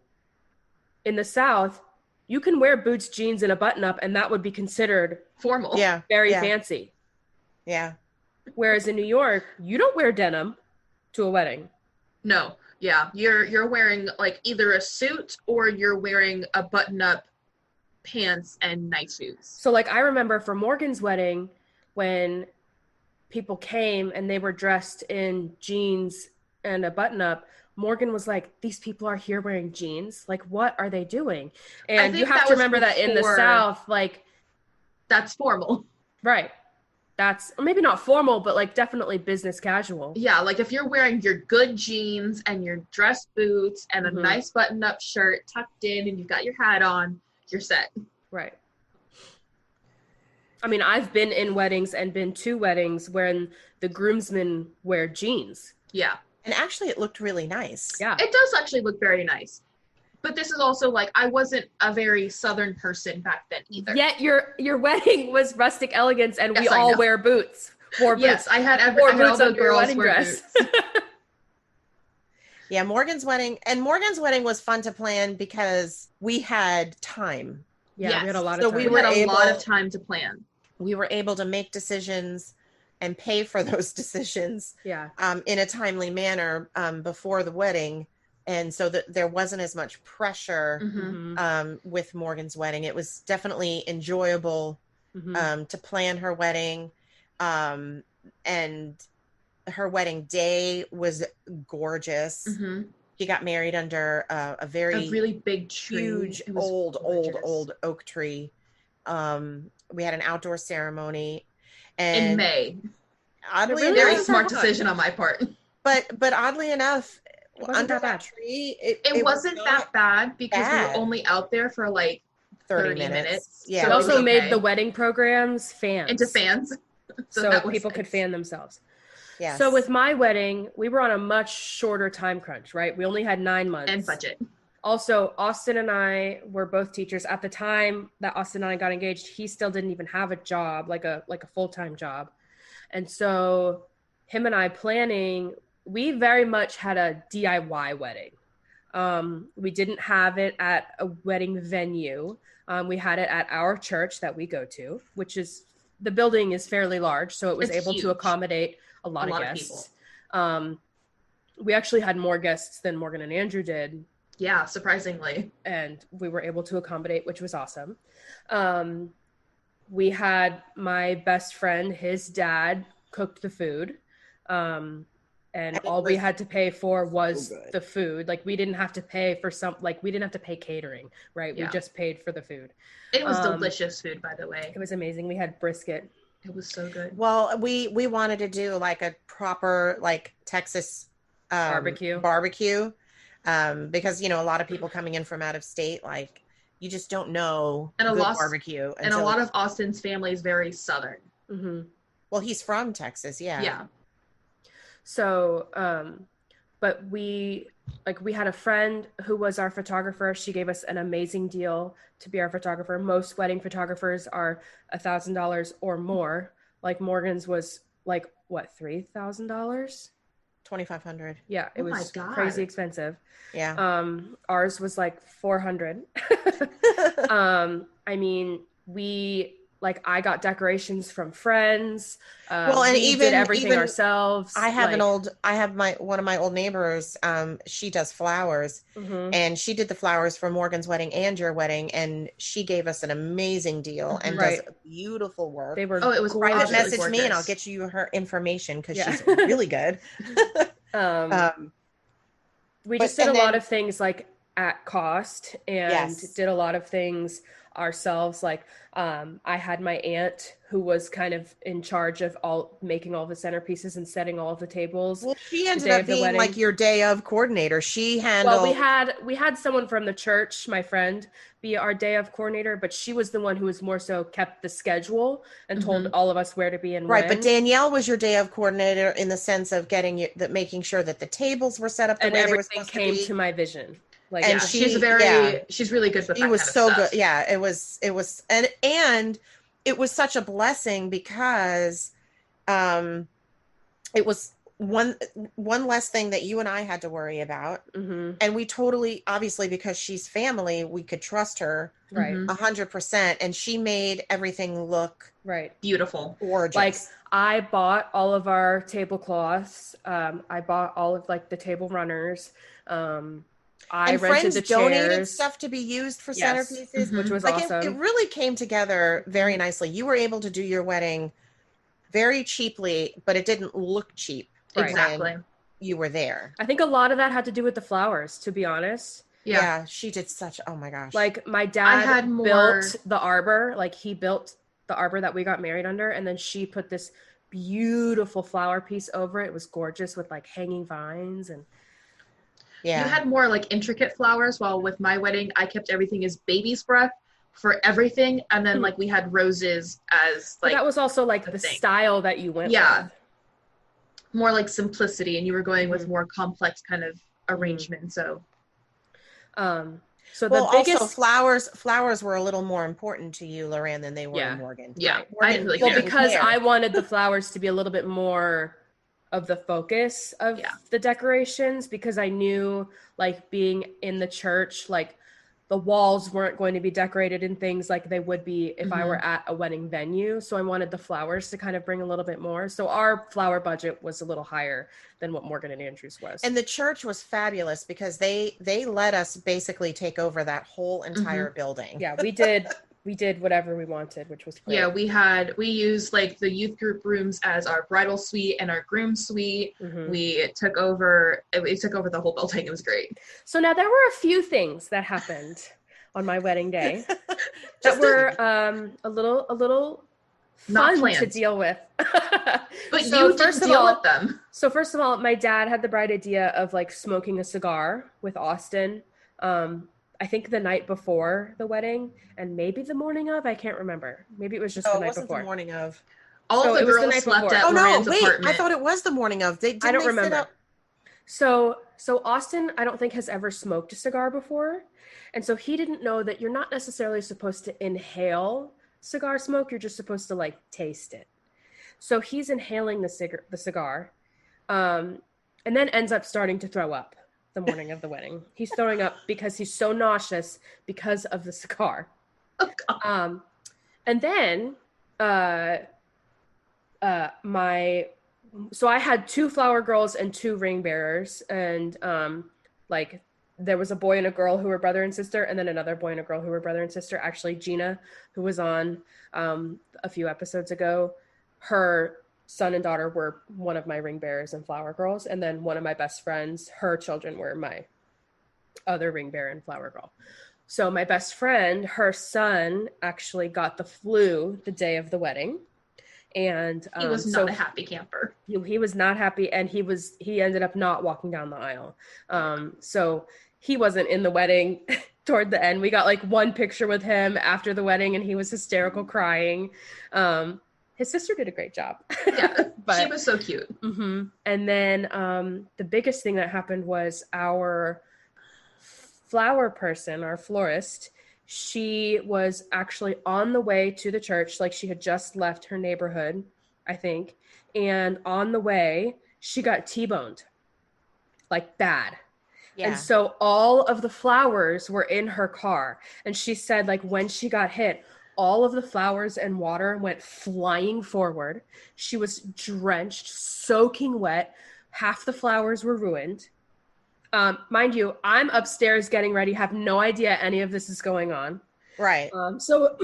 in the South, you can wear boots, jeans, and a button-up, and that would be considered formal. yeah, very yeah, fancy. yeah. Whereas in New York, you don't wear denim to a wedding. No. Yeah. You're wearing like either a suit or you're wearing a button-up pants and nice shoes. So like, I remember for Morgan's wedding, when people came and they were dressed in jeans and a button-up, Morgan was like, these people are here wearing jeans. Like, what are they doing? And you have to remember that in the South, like, that's formal. Right. That's maybe not formal, but like definitely business casual. Yeah, like if you're wearing your good jeans and your dress boots and a nice button-up shirt tucked in and you've got your hat on, you're set. Right. I mean, I've been in weddings and been to weddings when the groomsmen wear jeans. Yeah. And actually, it looked really nice. Yeah. It does actually look very nice. But this is also like, I wasn't a very Southern person back then either. Yet your wedding was rustic elegance, and we all wear boots. Wore boots. Yes, I had all the girls wear boots. Yeah, Morgan's wedding was fun to plan because we had time. Yeah, yes. we had a lot of So time. We had a lot of time to plan. We were able to make decisions and pay for those decisions Yeah. In a timely manner before the wedding. And so that there wasn't as much pressure with Morgan's wedding. It was definitely enjoyable to plan her wedding. And her wedding day was gorgeous. He got married under a A very really big tree. huge, It was old oak tree. We had an outdoor ceremony, in and May. It oddly really Very enough, wasn't that smart hot. decision on my part. but oddly enough, It wasn't under that that bad. tree, It was wasn't not that bad because we were bad. only out there for like 30 30 minutes. Yeah, We So it was also made okay. the wedding programs Into fans, fans. So so that was people could nice. fan themselves. yes. So with my wedding, we were on a much shorter time crunch, right? We only had 9 months. And budget. Also, Austin and I were both teachers. At the time that Austin and I got engaged, he still didn't even have a job, like a full-time job. And so him and I planning, we very much had a DIY wedding. We didn't have it at a wedding venue. We had it at our church that we go to, which is, the building is fairly large, so it was It's able huge. to accommodate a lot of guests. We actually had more guests than Morgan and Andrew did, Yeah, surprisingly. and we were able to accommodate, which was awesome. We had my best friend, his dad cooked the food. And it all we was had to pay for was so good. the food. Like, we didn't have to pay for we didn't have to pay catering, right? Yeah. We just paid for the food. It was delicious food, by the way. It was amazing. We had brisket. It was so good. Well, we wanted to do like a proper like Texas Barbecue. Because a lot of people coming in from out of state, like you just don't know And a good lot- barbecue. And a lot of Austin's family is very southern. Mm-hmm. Well, he's from Texas, yeah. Yeah. So, but we had a friend who was our photographer. She gave us an amazing deal to be our photographer. Most wedding photographers are $1,000 or more. Like Morgan's was like what, $3,000? 2,500. Yeah, it Oh my was God. crazy expensive. Yeah. Ours was like 400. I mean, I got decorations from friends. Well, and we did everything ourselves. I have one of my old neighbors. She does flowers, Mhm. and she did the flowers for Morgan's wedding and your wedding, and she gave us an amazing deal and Right. does beautiful work. They were Oh, it was Private absolutely message me, and I'll gorgeous. get you her information because Yeah. she's really good. We but- just did a and lot then- of things like at cost, and Yes. did a lot of things ourselves. Like, I had my aunt who was kind of in charge of making all the centerpieces and setting all of the tables. Well, she ended day up of the being wedding. like your day of coordinator. She handled. Well, we had someone from the church, my friend, be our day of coordinator, but she was the one who was more so kept the schedule and told all of us where to be and Right, when. but Danielle was your day of coordinator in the sense of making sure that the tables were set up the and way they were everything supposed came to be. to my vision. Like, And Yeah, she- she's really good with It that was kind of so stuff. good. Yeah, it was, and it was such a blessing because, it was one less thing that you and I had to worry about, mhm, and we totally, obviously, because she's family, we could trust her right, Mhm. 100%, and she made everything look right. Beautiful. gorgeous. Like, I bought all of our tablecloths. I bought all of the table runners. I and rented friends the donated chairs, stuff to be used for Yes. centerpieces. Mhm. which was Like awesome. it really came together very nicely. You were able to do your wedding very cheaply, but it didn't look cheap. Right. Exactly. You were there. I think a lot of that had to do with the flowers, to be honest. Yeah. She did such, oh my gosh. Like, my I dad had more- built the arbor. Like, he built the arbor that we got married under, and then she put this beautiful flower piece over it. It was gorgeous with hanging vines, and yeah. You had more intricate flowers, while with my wedding, I kept everything as baby's breath for everything, and then we had roses as but that was also the thing. style that you went Yeah. with. more simplicity, and you were going with Mhm. more complex kind of arrangement. So So Well, the biggest also flowers were a little more important to you, Lorraine, than they were Yeah. to Morgan. yeah, Morgan I didn't really well, care. because care. I wanted the flowers to be a little bit more of the focus of Yeah. the decorations, because I knew being in the church, the walls weren't going to be decorated in things like they would be if I were at a wedding venue. So I wanted the flowers to kind of bring a little bit more. So our flower budget was a little higher than what Morgan and Andrews was. And the church was fabulous because they let us basically take over that whole entire building. yeah, we did we did whatever we wanted, which was great. Yeah, we used like the youth group rooms as our bridal suite and our groom suite. Hmm. We took over the whole building. It was great. So now there were a few things that happened on my wedding day that Just were a little Not fun to planned. deal with. But So you didn't deal with them. So first of all, my dad had the bright idea of like smoking a cigar with Austin. I think the night before the wedding and maybe the morning of, I can't remember. Maybe it was just Oh, the it night wasn't before. the morning of. All So of it the was the girls night slept before. at Oh no, Loren's wait! apartment. I thought it was the morning of. I don't remember. Sit So Austin, I don't think has ever smoked a cigar before. And so he didn't know that you're not necessarily supposed to inhale cigar smoke, you're just supposed to like taste it. So he's inhaling the cigar, and then ends up starting to throw up the morning of the wedding. He's throwing up because he's so nauseous because of the cigar. Oh, God. And then so I had 2 flower girls and 2 ring bearers, and like there was a boy and a girl who were brother and sister, and then another boy and a girl who were brother and sister. Actually, Gina, who was on a few episodes ago, her son and daughter were one of my ring bearers and flower girls, and then one of my best friends, her children were my other ring bearer and flower girl. So my best friend, her son actually got the flu the day of the wedding. And He was not a happy camper. He was not happy, and he ended up not walking down the aisle. So he wasn't in the wedding toward the end. We got like one picture with him after the wedding, and he was hysterical crying. His sister did a great job. Yeah, but she was so cute. Mm-hmm. And then the biggest thing that happened was our flower person, our florist, she was actually on the way to the church. Like she had just left her neighborhood, I think. And on the way, she got T-boned, like bad. Yeah. And so all of the flowers were in her car. And she said, like, when she got hit, all of the flowers and water went flying forward. She was drenched, soaking wet. Half the flowers were ruined. Mind you, I'm upstairs getting ready, have no idea any of this is going on. Right. So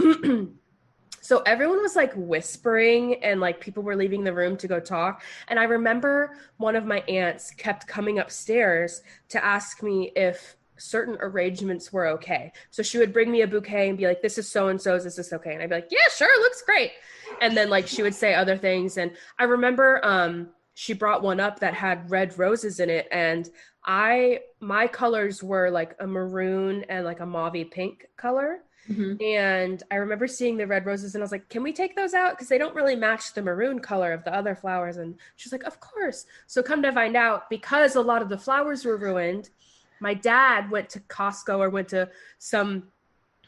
so everyone was like whispering, and like people were leaving the room to go talk. And I remember one of my aunts kept coming upstairs to ask me if certain arrangements were okay. So she would bring me a bouquet and be like, this is so-and-so's, is this okay? And I'd be like, yeah, sure, looks great. And then like she would say other things. And I remember she brought one up that had red roses in it, and my colors were like a maroon and like a mauvey pink color. Mm-hmm. And I remember seeing the red roses, and I was like, can we take those out? Because they don't really match the maroon color of the other flowers. And she's like, of course. So come to find out, because a lot of the flowers were ruined, my dad went to Costco or went to some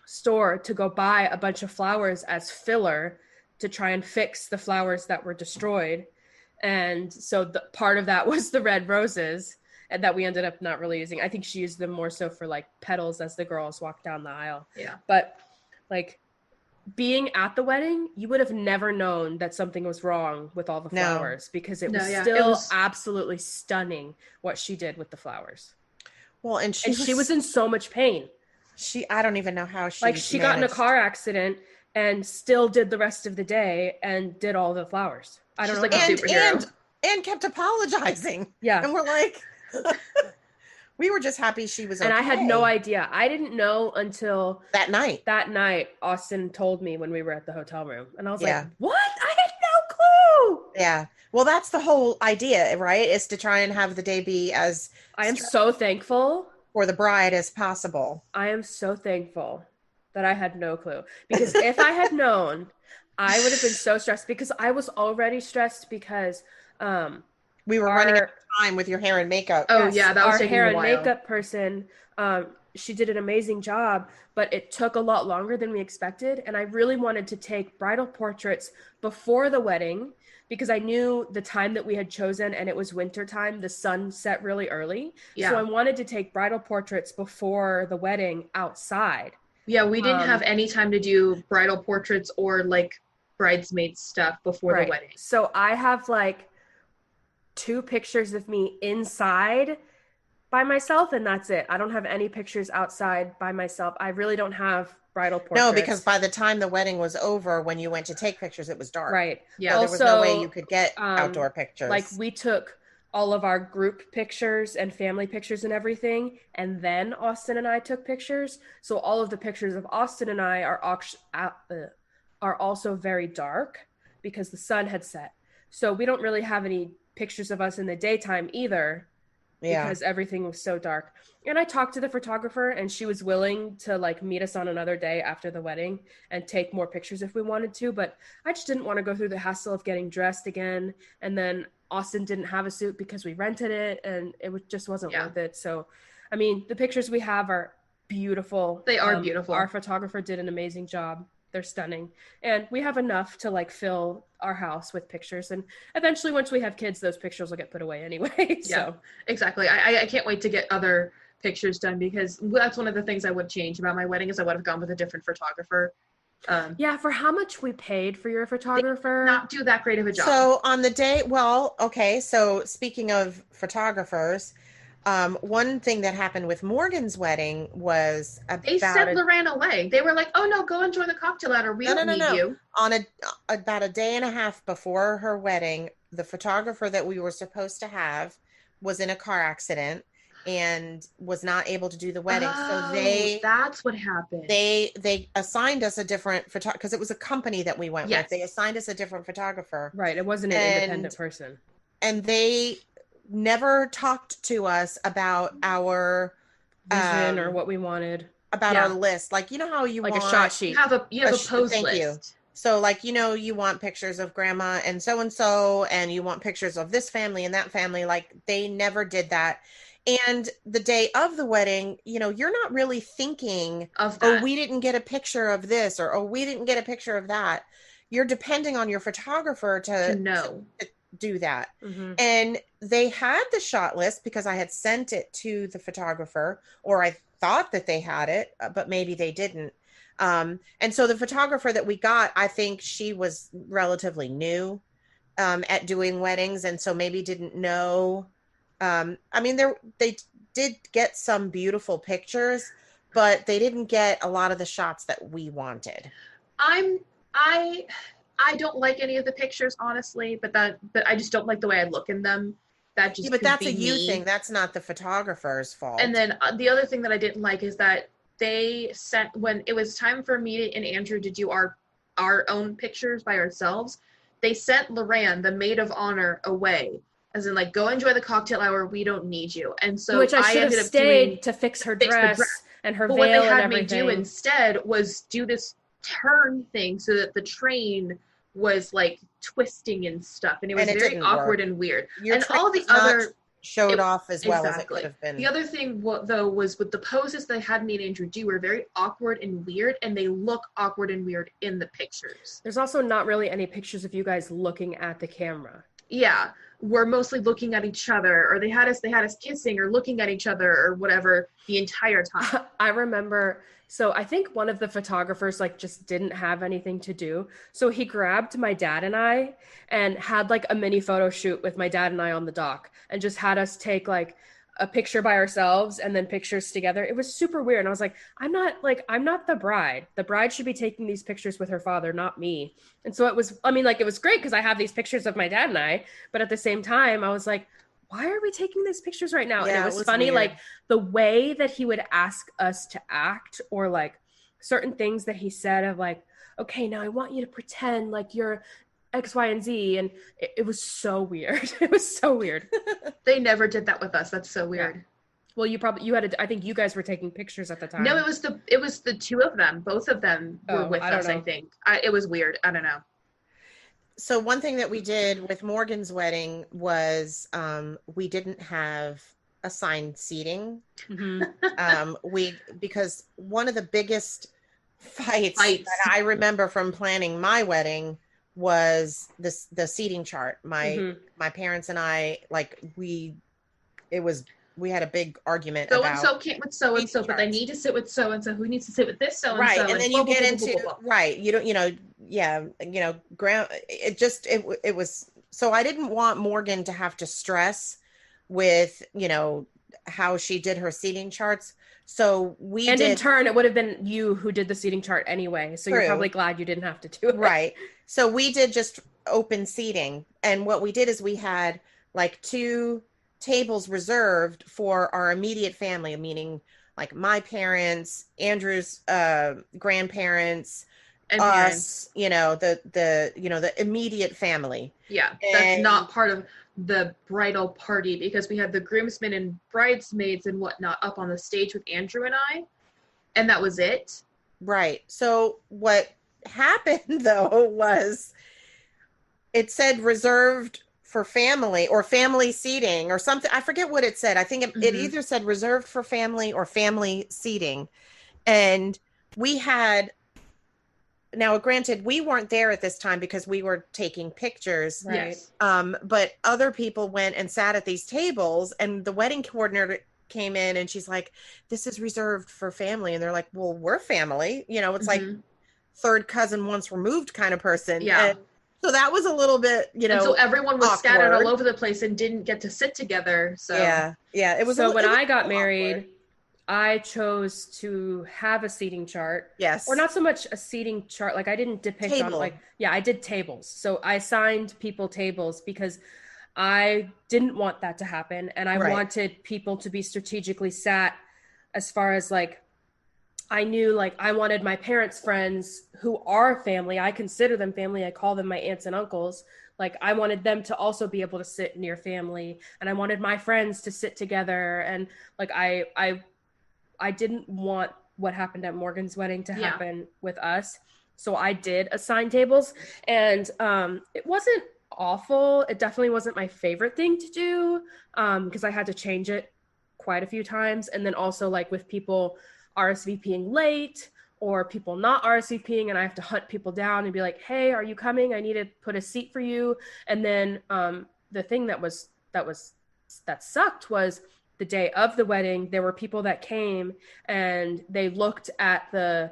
store to go buy a bunch of flowers as filler to try and fix the flowers that were destroyed. And so the part of that was the red roses, and that we ended up not really using. I think she used them more so for like petals as the girls walked down the aisle. Yeah. But like being at the wedding, you would have never known that something was wrong with all the flowers, because it was absolutely stunning what she did with the flowers. Well, and she was in so much pain. I don't even know how she got in a car accident and still did the rest of the day and did all the flowers. I don't know. Like a superhero. And kept apologizing. Yeah. And we're like, we were just happy she was okay. And I had no idea. I didn't know until that night. Austin told me when we were at the hotel room. And I was Yeah. like, what? I had no clue. Yeah. Well, that's the whole idea, right? Is to try and have the day be as I am so thankful for the bride as possible. I am so thankful that I had no clue. Because if I had known, I would have been so stressed, because I was already stressed because we were running out of time with your hair and makeup. Oh, yeah, that was our taking hair a and while. makeup person, she did an amazing job, but it took a lot longer than we expected. And I really wanted to take bridal portraits before the wedding, because I knew the time that we had chosen, and it was winter time. The sun set really early. Yeah. So I wanted to take bridal portraits before the wedding outside. Yeah, we didn't have any time to do bridal portraits or like bridesmaid stuff before the wedding. So I have like 2 pictures of me inside by myself, and that's it. I don't have any pictures outside by myself. I really don't have bridal No, because portraits. by the time the wedding was over, when you went to take pictures, it was dark. Right. Yeah. So there was no way you Also, could get outdoor like pictures. we took all of our group pictures and family pictures and everything, and then Austin and I took pictures. So all of the pictures of Austin and I are also very dark because the sun had set. So we don't really have any pictures of us in the daytime either Yeah. because everything was so dark. And I talked to the photographer and she was willing to like meet us on another day after the wedding and take more pictures if we wanted to, but I just didn't want to go through the hassle of getting dressed again. And then Austin didn't have a suit because we rented it and just wasn't Yeah. worth it. So, I mean, the pictures we have are beautiful. They are beautiful. Our photographer did an amazing job. They're stunning. And we have enough to like fill our house with pictures. And eventually, once we have kids, those pictures will get put away anyway. Yeah, So, exactly. I can't wait to get other pictures done because that's one of the things I would change about my wedding is I would have gone with a different photographer. yeah, for how much we paid for your They photographer. not do that great of a job. So on the day, well, okay. So speaking of photographers, one thing that happened with Morgan's wedding was they about sent Lorraine away. They were like, "Oh no, go enjoy the cocktail hour. We don't need you." on about a day and a half before her wedding, the photographer that we were supposed to have was in a car accident and was not able to do the wedding. So that's what happened. they assigned us a different photographer because it was a company that we went Yes. with. They assigned us a different photographer. Right. It wasn't an independent person. And they never talked to us about our Vision or what we wanted. about Yeah. our list. Like, you know how you Like want a shot sheet. You have a pose thank list. you. So like, you know, you want pictures of grandma and so, and you want pictures of this family and that family. Like they never did that. And the day of the wedding, you know, you're not really thinking Of that. oh, we didn't get a picture of this or oh, we didn't get a picture of that. You're depending on your photographer to know. to do that. Mm-hmm. And they had the shot list because I had sent it to the photographer, or I thought that they had it, but maybe they didn't. And so the photographer that we got, I think she was relatively new at doing weddings, and so maybe didn't know. I mean, they did get some beautiful pictures, but they didn't get a lot of the shots that we wanted. I don't like any of the pictures, honestly, but I just don't like the way I look in them. That just Yeah, but could that's be a you me. thing. That's not the photographer's fault. And then the other thing that I didn't like is that they sent when it was time for me and Andrew to do our own pictures by ourselves. They sent Loran, the maid of honor, away, as in like go enjoy the cocktail hour. We don't need you. And so Which I should ended have up stayed doing to fix her the dress and her But veil what they and had me everything. do instead was do this turn thing so that the train was like twisting and stuff, and it was And it very didn't awkward work. and weird. Your And all the train's not other showed off as well as it exactly. could have been. The other thing though was with the poses they had me and Andrew do were very awkward and weird, and they look awkward and weird in the pictures. There's also not really any pictures of you guys looking at the camera. Yeah, we're mostly looking at each other, or they had us kissing or looking at each other or whatever the entire time. I remember, so I think one of the photographers like just didn't have anything to do. So he grabbed my dad and I and had like a mini photo shoot with my dad and I on the dock and just had us take like a picture by ourselves and then pictures together. It was super weird. And I was like, I'm not the bride. The bride should be taking these pictures with her father, not me. And so it was great because I have these pictures of my dad and I, but at the same time, I was like, why are we taking these pictures right now? Yeah, and it was funny, weird. like the way that he would ask us to act or like certain things that he said of like, okay, now I want you to pretend like you're X, Y, and Z. And it was so weird. It was so weird. They never did that with us. That's so weird. Yeah. Well, I think you guys were taking pictures at the time. No, it was the two of them. Both of them were with us, I think. It was weird. I don't know. So one thing that we did with Morgan's wedding was we didn't have assigned seating. Mm-hmm. Because one of the biggest fights that I remember from planning my wedding was the seating chart. My parents and I, like, we had a big argument so about so-and-so can't with so-and-so, but they need to sit with so-and-so who needs to sit with this so-and-so. Right. And then you get into right. You don't, it was, so I didn't want Morgan to have to stress with, how she did her seating charts. So we And in did. turn, it would have been you who did the seating chart anyway. So you're True. probably glad you didn't have to do it. Right. So we did just open seating. And what we did is we had like 2 tables reserved for our immediate family, meaning like my parents, Andrew's grandparents, And us, the immediate family. Yeah, that's not part of the bridal party because we had the groomsmen and bridesmaids and whatnot up on the stage with Andrew and I, and that was it. Right. So what happened though was it said reserved for family or family seating or something. I forget what it said. I think it either said reserved for family or family seating. And we had, now granted, we weren't there at this time because we were taking pictures. Right. Yes. But other people went and sat at these tables, and the wedding coordinator came in and she's like, this is reserved for family. And they're like, well, we're family. It's like third cousin once removed kind of person. Yeah. And so that was a little bit, and so everyone was awkward. scattered all over the place and didn't get to sit together. So yeah. It was. So when I got married, I chose to have a seating chart. Yes. Or not so much a seating chart. Like I didn't depict Table. on I did tables. So I assigned people tables because I didn't want that to happen. And I wanted people to be strategically sat as far as like, I knew like I wanted my parents' friends who are family. I consider them family. I call them my aunts and uncles. Like I wanted them to also be able to sit near family, and I wanted my friends to sit together. And like I didn't want what happened at Morgan's wedding to happen with us. So I did assign tables, and it wasn't awful. It definitely wasn't my favorite thing to do because I had to change it quite a few times. And then also like with people RSVPing late or people not RSVPing, and I have to hunt people down and be like, hey, are you coming? I need to put a seat for you. And then the thing that sucked was the day of the wedding, there were people that came and they looked at the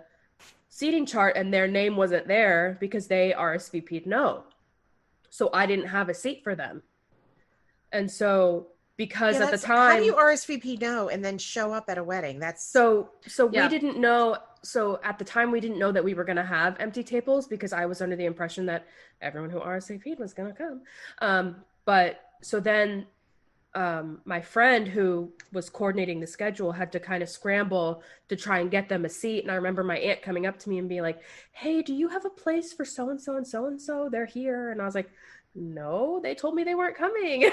seating chart and their name wasn't there because they RSVP'd no. So I didn't have a seat for them. And so because at the time, how do you RSVP no and then show up at a wedding? That's so we didn't know. So at the time we didn't know that we were going to have empty tables because I was under the impression that everyone who RSVP'd was going to come. But so then my friend who was coordinating the schedule had to kind of scramble to try and get them a seat. And I remember my aunt coming up to me and being like, hey, do you have a place for so-and-so and so-and-so? They're here. And I was like, no, they told me they weren't coming.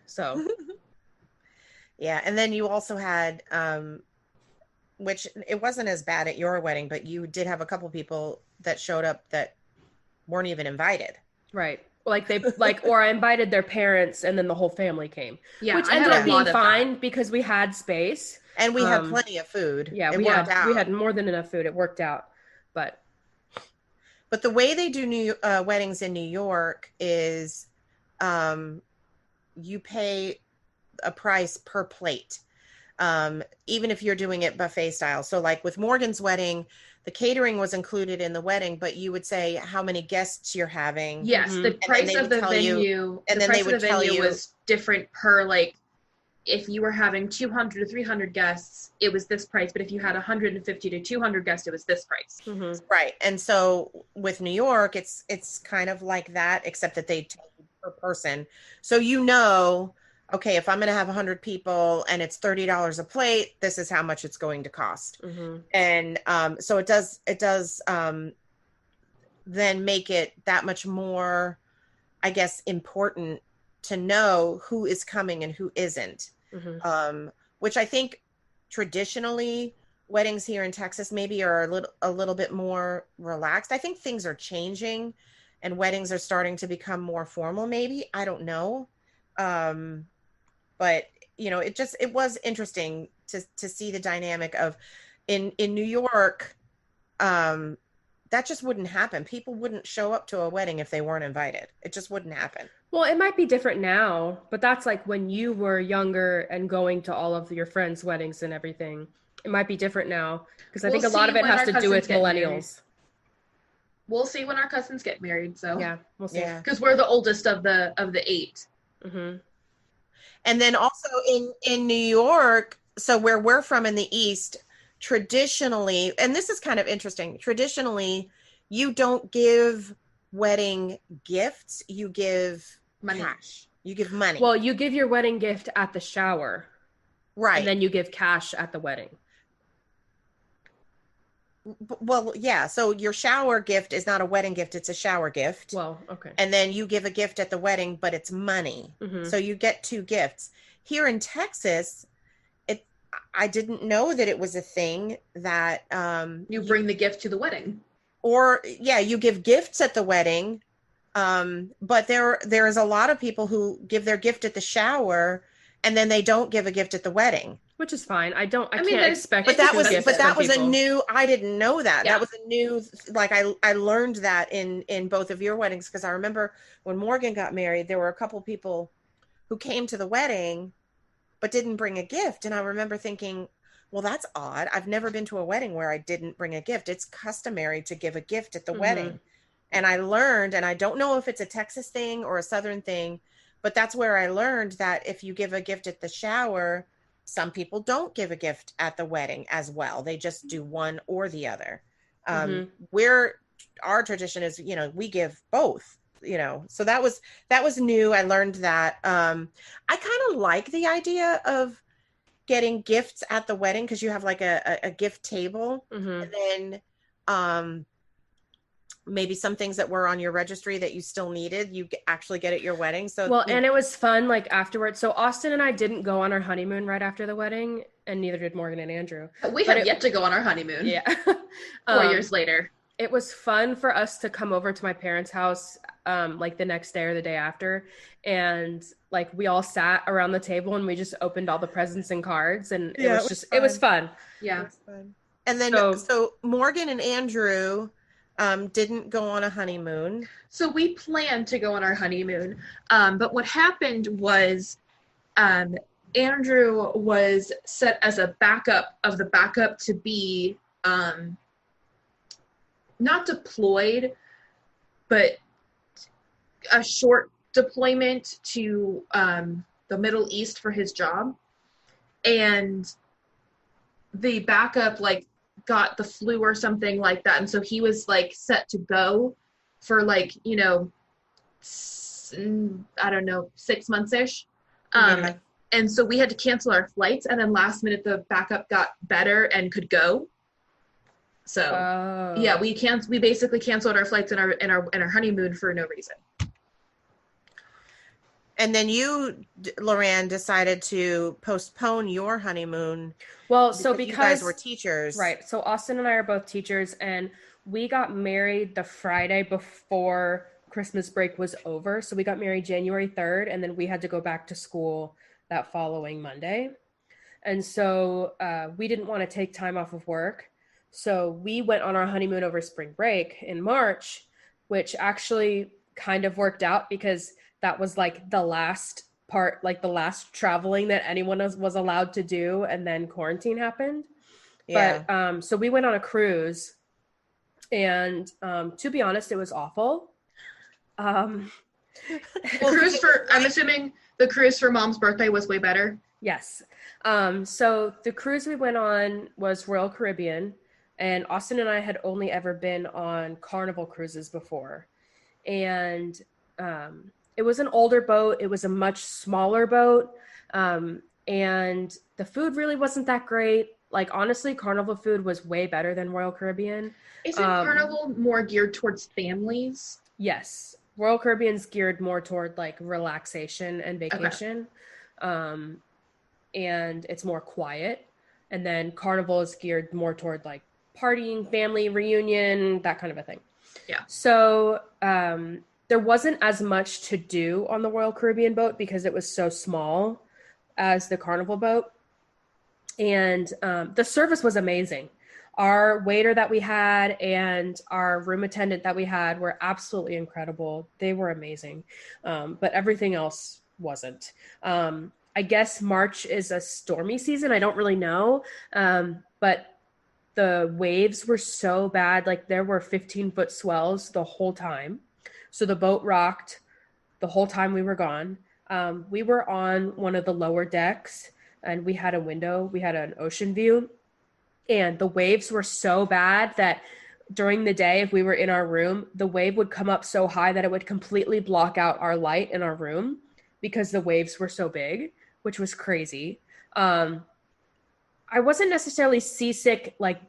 So. Yeah. And then you also had, which it wasn't as bad at your wedding, but you did have a couple people that showed up that weren't even invited. Right. Or I invited their parents and then the whole family came, which I ended up being fine that. because we had space and we had plenty of food. Yeah, we had more than enough food. It worked out, but the way they do weddings in New York is, you pay a price per plate, even if you're doing it buffet style. So like with Morgan's wedding, the catering was included in the wedding, but you would say how many guests you're having. Yes, the price of the venue, and then they would tell you was different per, like, if you were having 200 to 300 guests, it was this price. But if you had 150 to 200 guests, it was this price. Mm-hmm. Right. And so with New York, it's kind of like that, except that they tell you per person. So okay, if I'm going to have 100 people and it's $30 a plate, this is how much it's going to cost. Mm-hmm. And so it does then make it that much more, I guess, important to know who is coming and who isn't. Mm-hmm. Which I think traditionally weddings here in Texas maybe are a little bit more relaxed. I think things are changing and weddings are starting to become more formal maybe. I don't know. But it was interesting to see the dynamic of in New York, that just wouldn't happen. People wouldn't show up to a wedding if they weren't invited. It just wouldn't happen. Well, it might be different now, but that's like when you were younger and going to all of your friends' weddings and everything. It might be different now because I think a lot of it has to do with millennials. We'll see when our cousins get married. So yeah, we'll see. Because we're the oldest of the 8. Mm-hmm. And then also in New York, so where we're from in the East, traditionally, and this is kind of interesting, traditionally, you don't give wedding gifts, you give Money. cash. You give money. Well, you give your wedding gift at the shower, and Right. then you give cash at the wedding. Well, yeah. So your shower gift is not a wedding gift, it's a shower gift. Well, okay. And then you give a gift at the wedding, but it's money. Mm-hmm. So you get two gifts. Here in Texas, it I didn't know that it was a thing that You bring the gift to the wedding. or yeah, you give gifts at the wedding. But there is a lot of people who give their gift at the shower and then they don't give a gift at the wedding. Which is fine. I I mean, can't expect But that was gifts but that from was a people. new, I didn't know that. Yeah. That was a new, like I learned that in both of your weddings, because I remember when Morgan got married, there were a couple people who came to the wedding but didn't bring a gift. And I remember thinking, well, that's odd. I've never been to a wedding where I didn't bring a gift. It's customary to give a gift at the wedding. And I learned, and I don't know if it's a Texas thing or a Southern thing, but that's where I learned that if you give a gift at the shower, some people don't give a gift at the wedding as well. They just do one or the other. Where our tradition is, we give both, so that was new. I learned that. I kind of like the idea of getting gifts at the wedding, because you have like a gift table, and then maybe some things that were on your registry that you still needed, you actually get at your wedding. So well, and it was fun like afterwards. So Austin and I didn't go on our honeymoon right after the wedding, and neither did Morgan and Andrew. We have yet to go on our honeymoon. Yeah. 4 years later. It was fun for us to come over to my parents' house like the next day or the day after, and like we all sat around the table and we just opened all the presents and cards, and it was fun. Yeah. It was fun. And then so Morgan and Andrew didn't go on a honeymoon. So we planned to go on our honeymoon, but what happened was Andrew was set as a backup of the backup to be not deployed, but a short deployment to the Middle East for his job. And the backup got the flu or something like that, and so he was set to go for I don't know, 6 months-ish. And so we had to cancel our flights, and then last minute the backup got better and could go. So yeah, we basically canceled our flights and our honeymoon for no reason. And then you, Loran, decided to postpone your honeymoon. Well, so because you guys were teachers. Right. So Austin and I are both teachers, and we got married the Friday before Christmas break was over. So we got married January 3rd, and then we had to go back to school that following Monday. And so we didn't want to take time off of work. So we went on our honeymoon over spring break in March, which actually kind of worked out because that was the last part, the last traveling that anyone was allowed to do. And then quarantine happened. Yeah. But so we went on a cruise, and to be honest, it was awful. I'm assuming the cruise for Mom's birthday was way better. Yes. So the cruise we went on was Royal Caribbean, and Austin and I had only ever been on Carnival cruises before. And it was an older boat. It was a much smaller boat. And the food really wasn't that great. Honestly, Carnival food was way better than Royal Caribbean. Isn't Carnival more geared towards families? Yes. Royal Caribbean's geared more toward relaxation and vacation. Okay. And it's more quiet. And then Carnival is geared more toward partying, family reunion, that kind of a thing. Yeah. So there wasn't as much to do on the Royal Caribbean boat because it was so small as the Carnival boat. And the service was amazing. Our waiter that we had and our room attendant that we had were absolutely incredible. They were amazing. But everything else wasn't. I guess March is a stormy season. I don't really know. But the waves were so bad. There were 15-foot swells the whole time. So the boat rocked the whole time we were gone. We were on one of the lower decks, and we had a window. We had an ocean view, and the waves were so bad that during the day, if we were in our room, the wave would come up so high that it would completely block out our light in our room because the waves were so big, which was crazy. Um, I wasn't necessarily seasick, like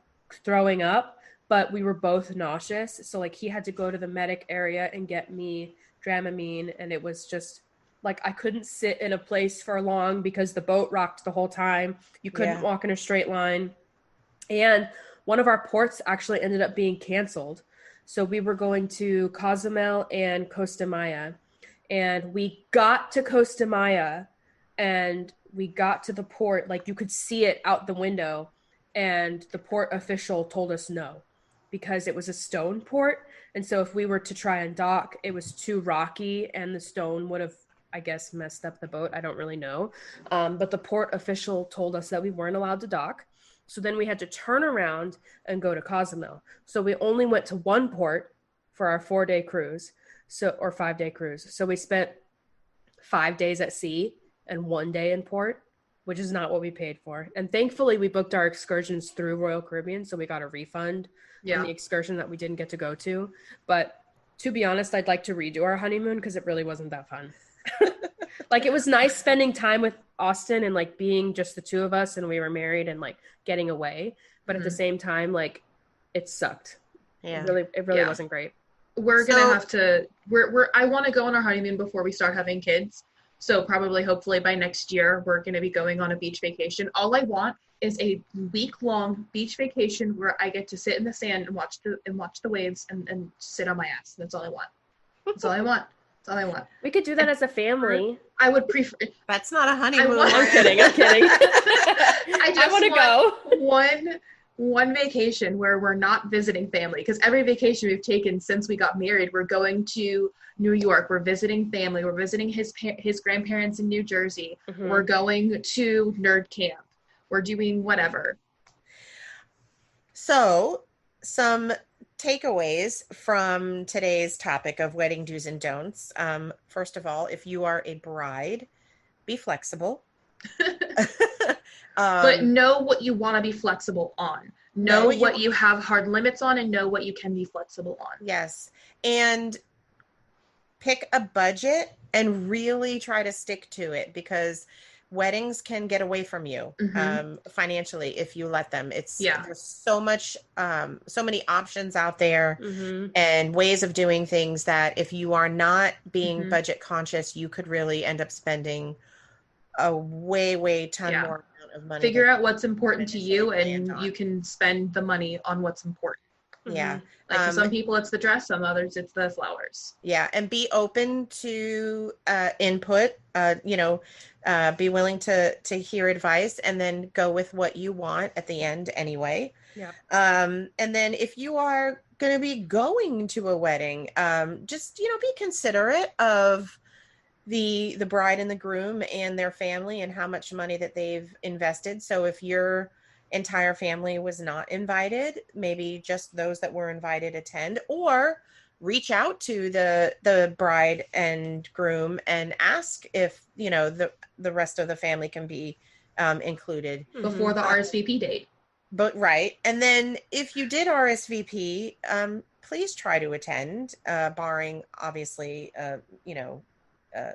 throwing up, but we were both nauseous. So like he had to go to the medic area and get me Dramamine, and it was just like I couldn't sit in a place for long because the boat rocked the whole time. You couldn't walk in a straight line. And one of our ports actually ended up being canceled. So we were going to Cozumel and Costa Maya. And we got to Costa Maya and we got to the port, like you could see it out the window. And the port official told us no because it was a stone port. And so if we were to try and dock, it was too rocky and the stone would have, I guess, messed up the boat. I don't really know. But the port official told us that we weren't allowed to dock. So then we had to turn around and go to Cozumel. So we only went to one port for our 4-day cruise, or 5-day cruise. So we spent 5 days at sea and 1 day in port, which is not what we paid for. And thankfully, we booked our excursions through Royal Caribbean, so we got a refund on the excursion that we didn't get to go to. But to be honest, I'd like to redo our honeymoon because it really wasn't that fun. Like it was nice spending time with Austin and like being just the two of us and we were married and like getting away. But at the same time, like it sucked. Yeah. It really wasn't great. We're going to have to, I want to go on our honeymoon before we start having kids. So probably, hopefully by next year, we're going to be going on a beach vacation. All I want is a week-long beach vacation where I get to sit in the sand and watch the waves and sit on my ass. That's all I want. That's all I want. That's all I want. We could do that as a family. I would prefer. That's not a honeymoon. I'm kidding. I want to go one vacation where we're not visiting family, because every vacation we've taken since we got married, we're going to New York. We're visiting family. We're visiting his grandparents in New Jersey. Mm-hmm. We're going to nerd camp. We're doing whatever. So, some takeaways from today's topic of wedding do's and don'ts. First of all, if you are a bride, be flexible. But know what you want to be flexible on. Know what you have hard limits on, and know what you can be flexible on. Yes. And pick a budget and really try to stick to it, because weddings can get away from you financially if you let them. There's so many options out there and ways of doing things that if you are not being budget conscious, you could really end up spending a way ton more amount of money. Figure out what's important to you, and you can spend the money on what's important. Yeah. Like for some people it's the dress, some others it's the flowers. Yeah. And be open to input, be willing to hear advice and then go with what you want at the end anyway. Yeah. And then if you are going to be going to a wedding, just, be considerate of the bride and the groom and their family and how much money that they've invested. So if your entire family was not invited, maybe just those that were invited attend, or reach out to the bride and groom and ask if the rest of the family can be included before the RSVP date. But right. And then if you did RSVP, please try to attend, barring obviously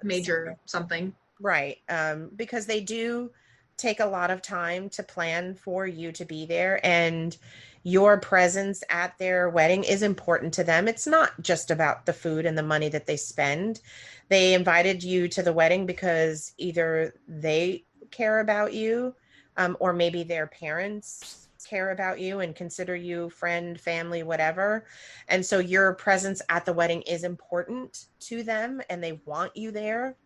major something. Right. Because they do take a lot of time to plan for you to be there, and your presence at their wedding is important to them. It's not just about the food and the money that they spend. They invited you to the wedding because either they care about you, or maybe their parents care about you and consider you friend, family, whatever. And so your presence at the wedding is important to them and they want you there.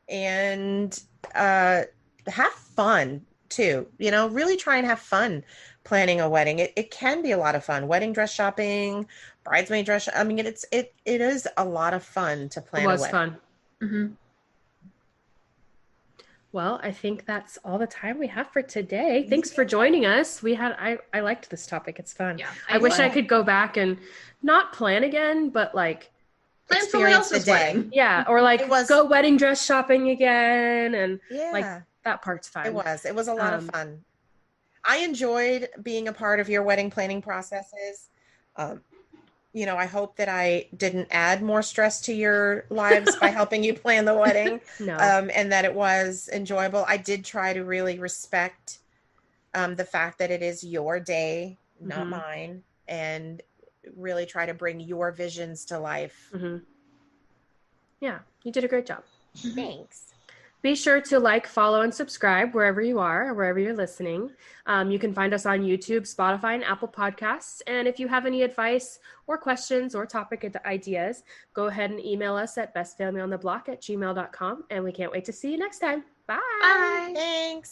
And have fun too, really try and have fun planning a wedding. It can be a lot of fun. Wedding dress shopping, bridesmaid dress. I mean, it is a lot of fun to plan. It was a wedding. fun. Well, I think that's all the time we have for today. Thanks for joining us. I liked this topic. It's fun. Yeah, I wish I could go back and not plan again, but like Plan someone experience the else's day. wedding. Yeah, or like It was- go wedding dress shopping again, and Yeah. like that part's fun. It was a lot of fun. I enjoyed being a part of your wedding planning processes. You know, I hope that I didn't add more stress to your lives by helping you plan the wedding. No. And that it was enjoyable. I did try to really respect the fact that it is your day, not mine, and really try to bring your visions to life. Yeah, you did a great job. Thanks. Be sure to like, follow, and subscribe wherever you are, or wherever you're listening. You can find us on YouTube, Spotify, and Apple Podcasts. And if you have any advice or questions or topic ideas, go ahead and email us at bestfamilyontheblock@gmail.com. And we can't wait to see you next time. Bye. Bye. Thanks.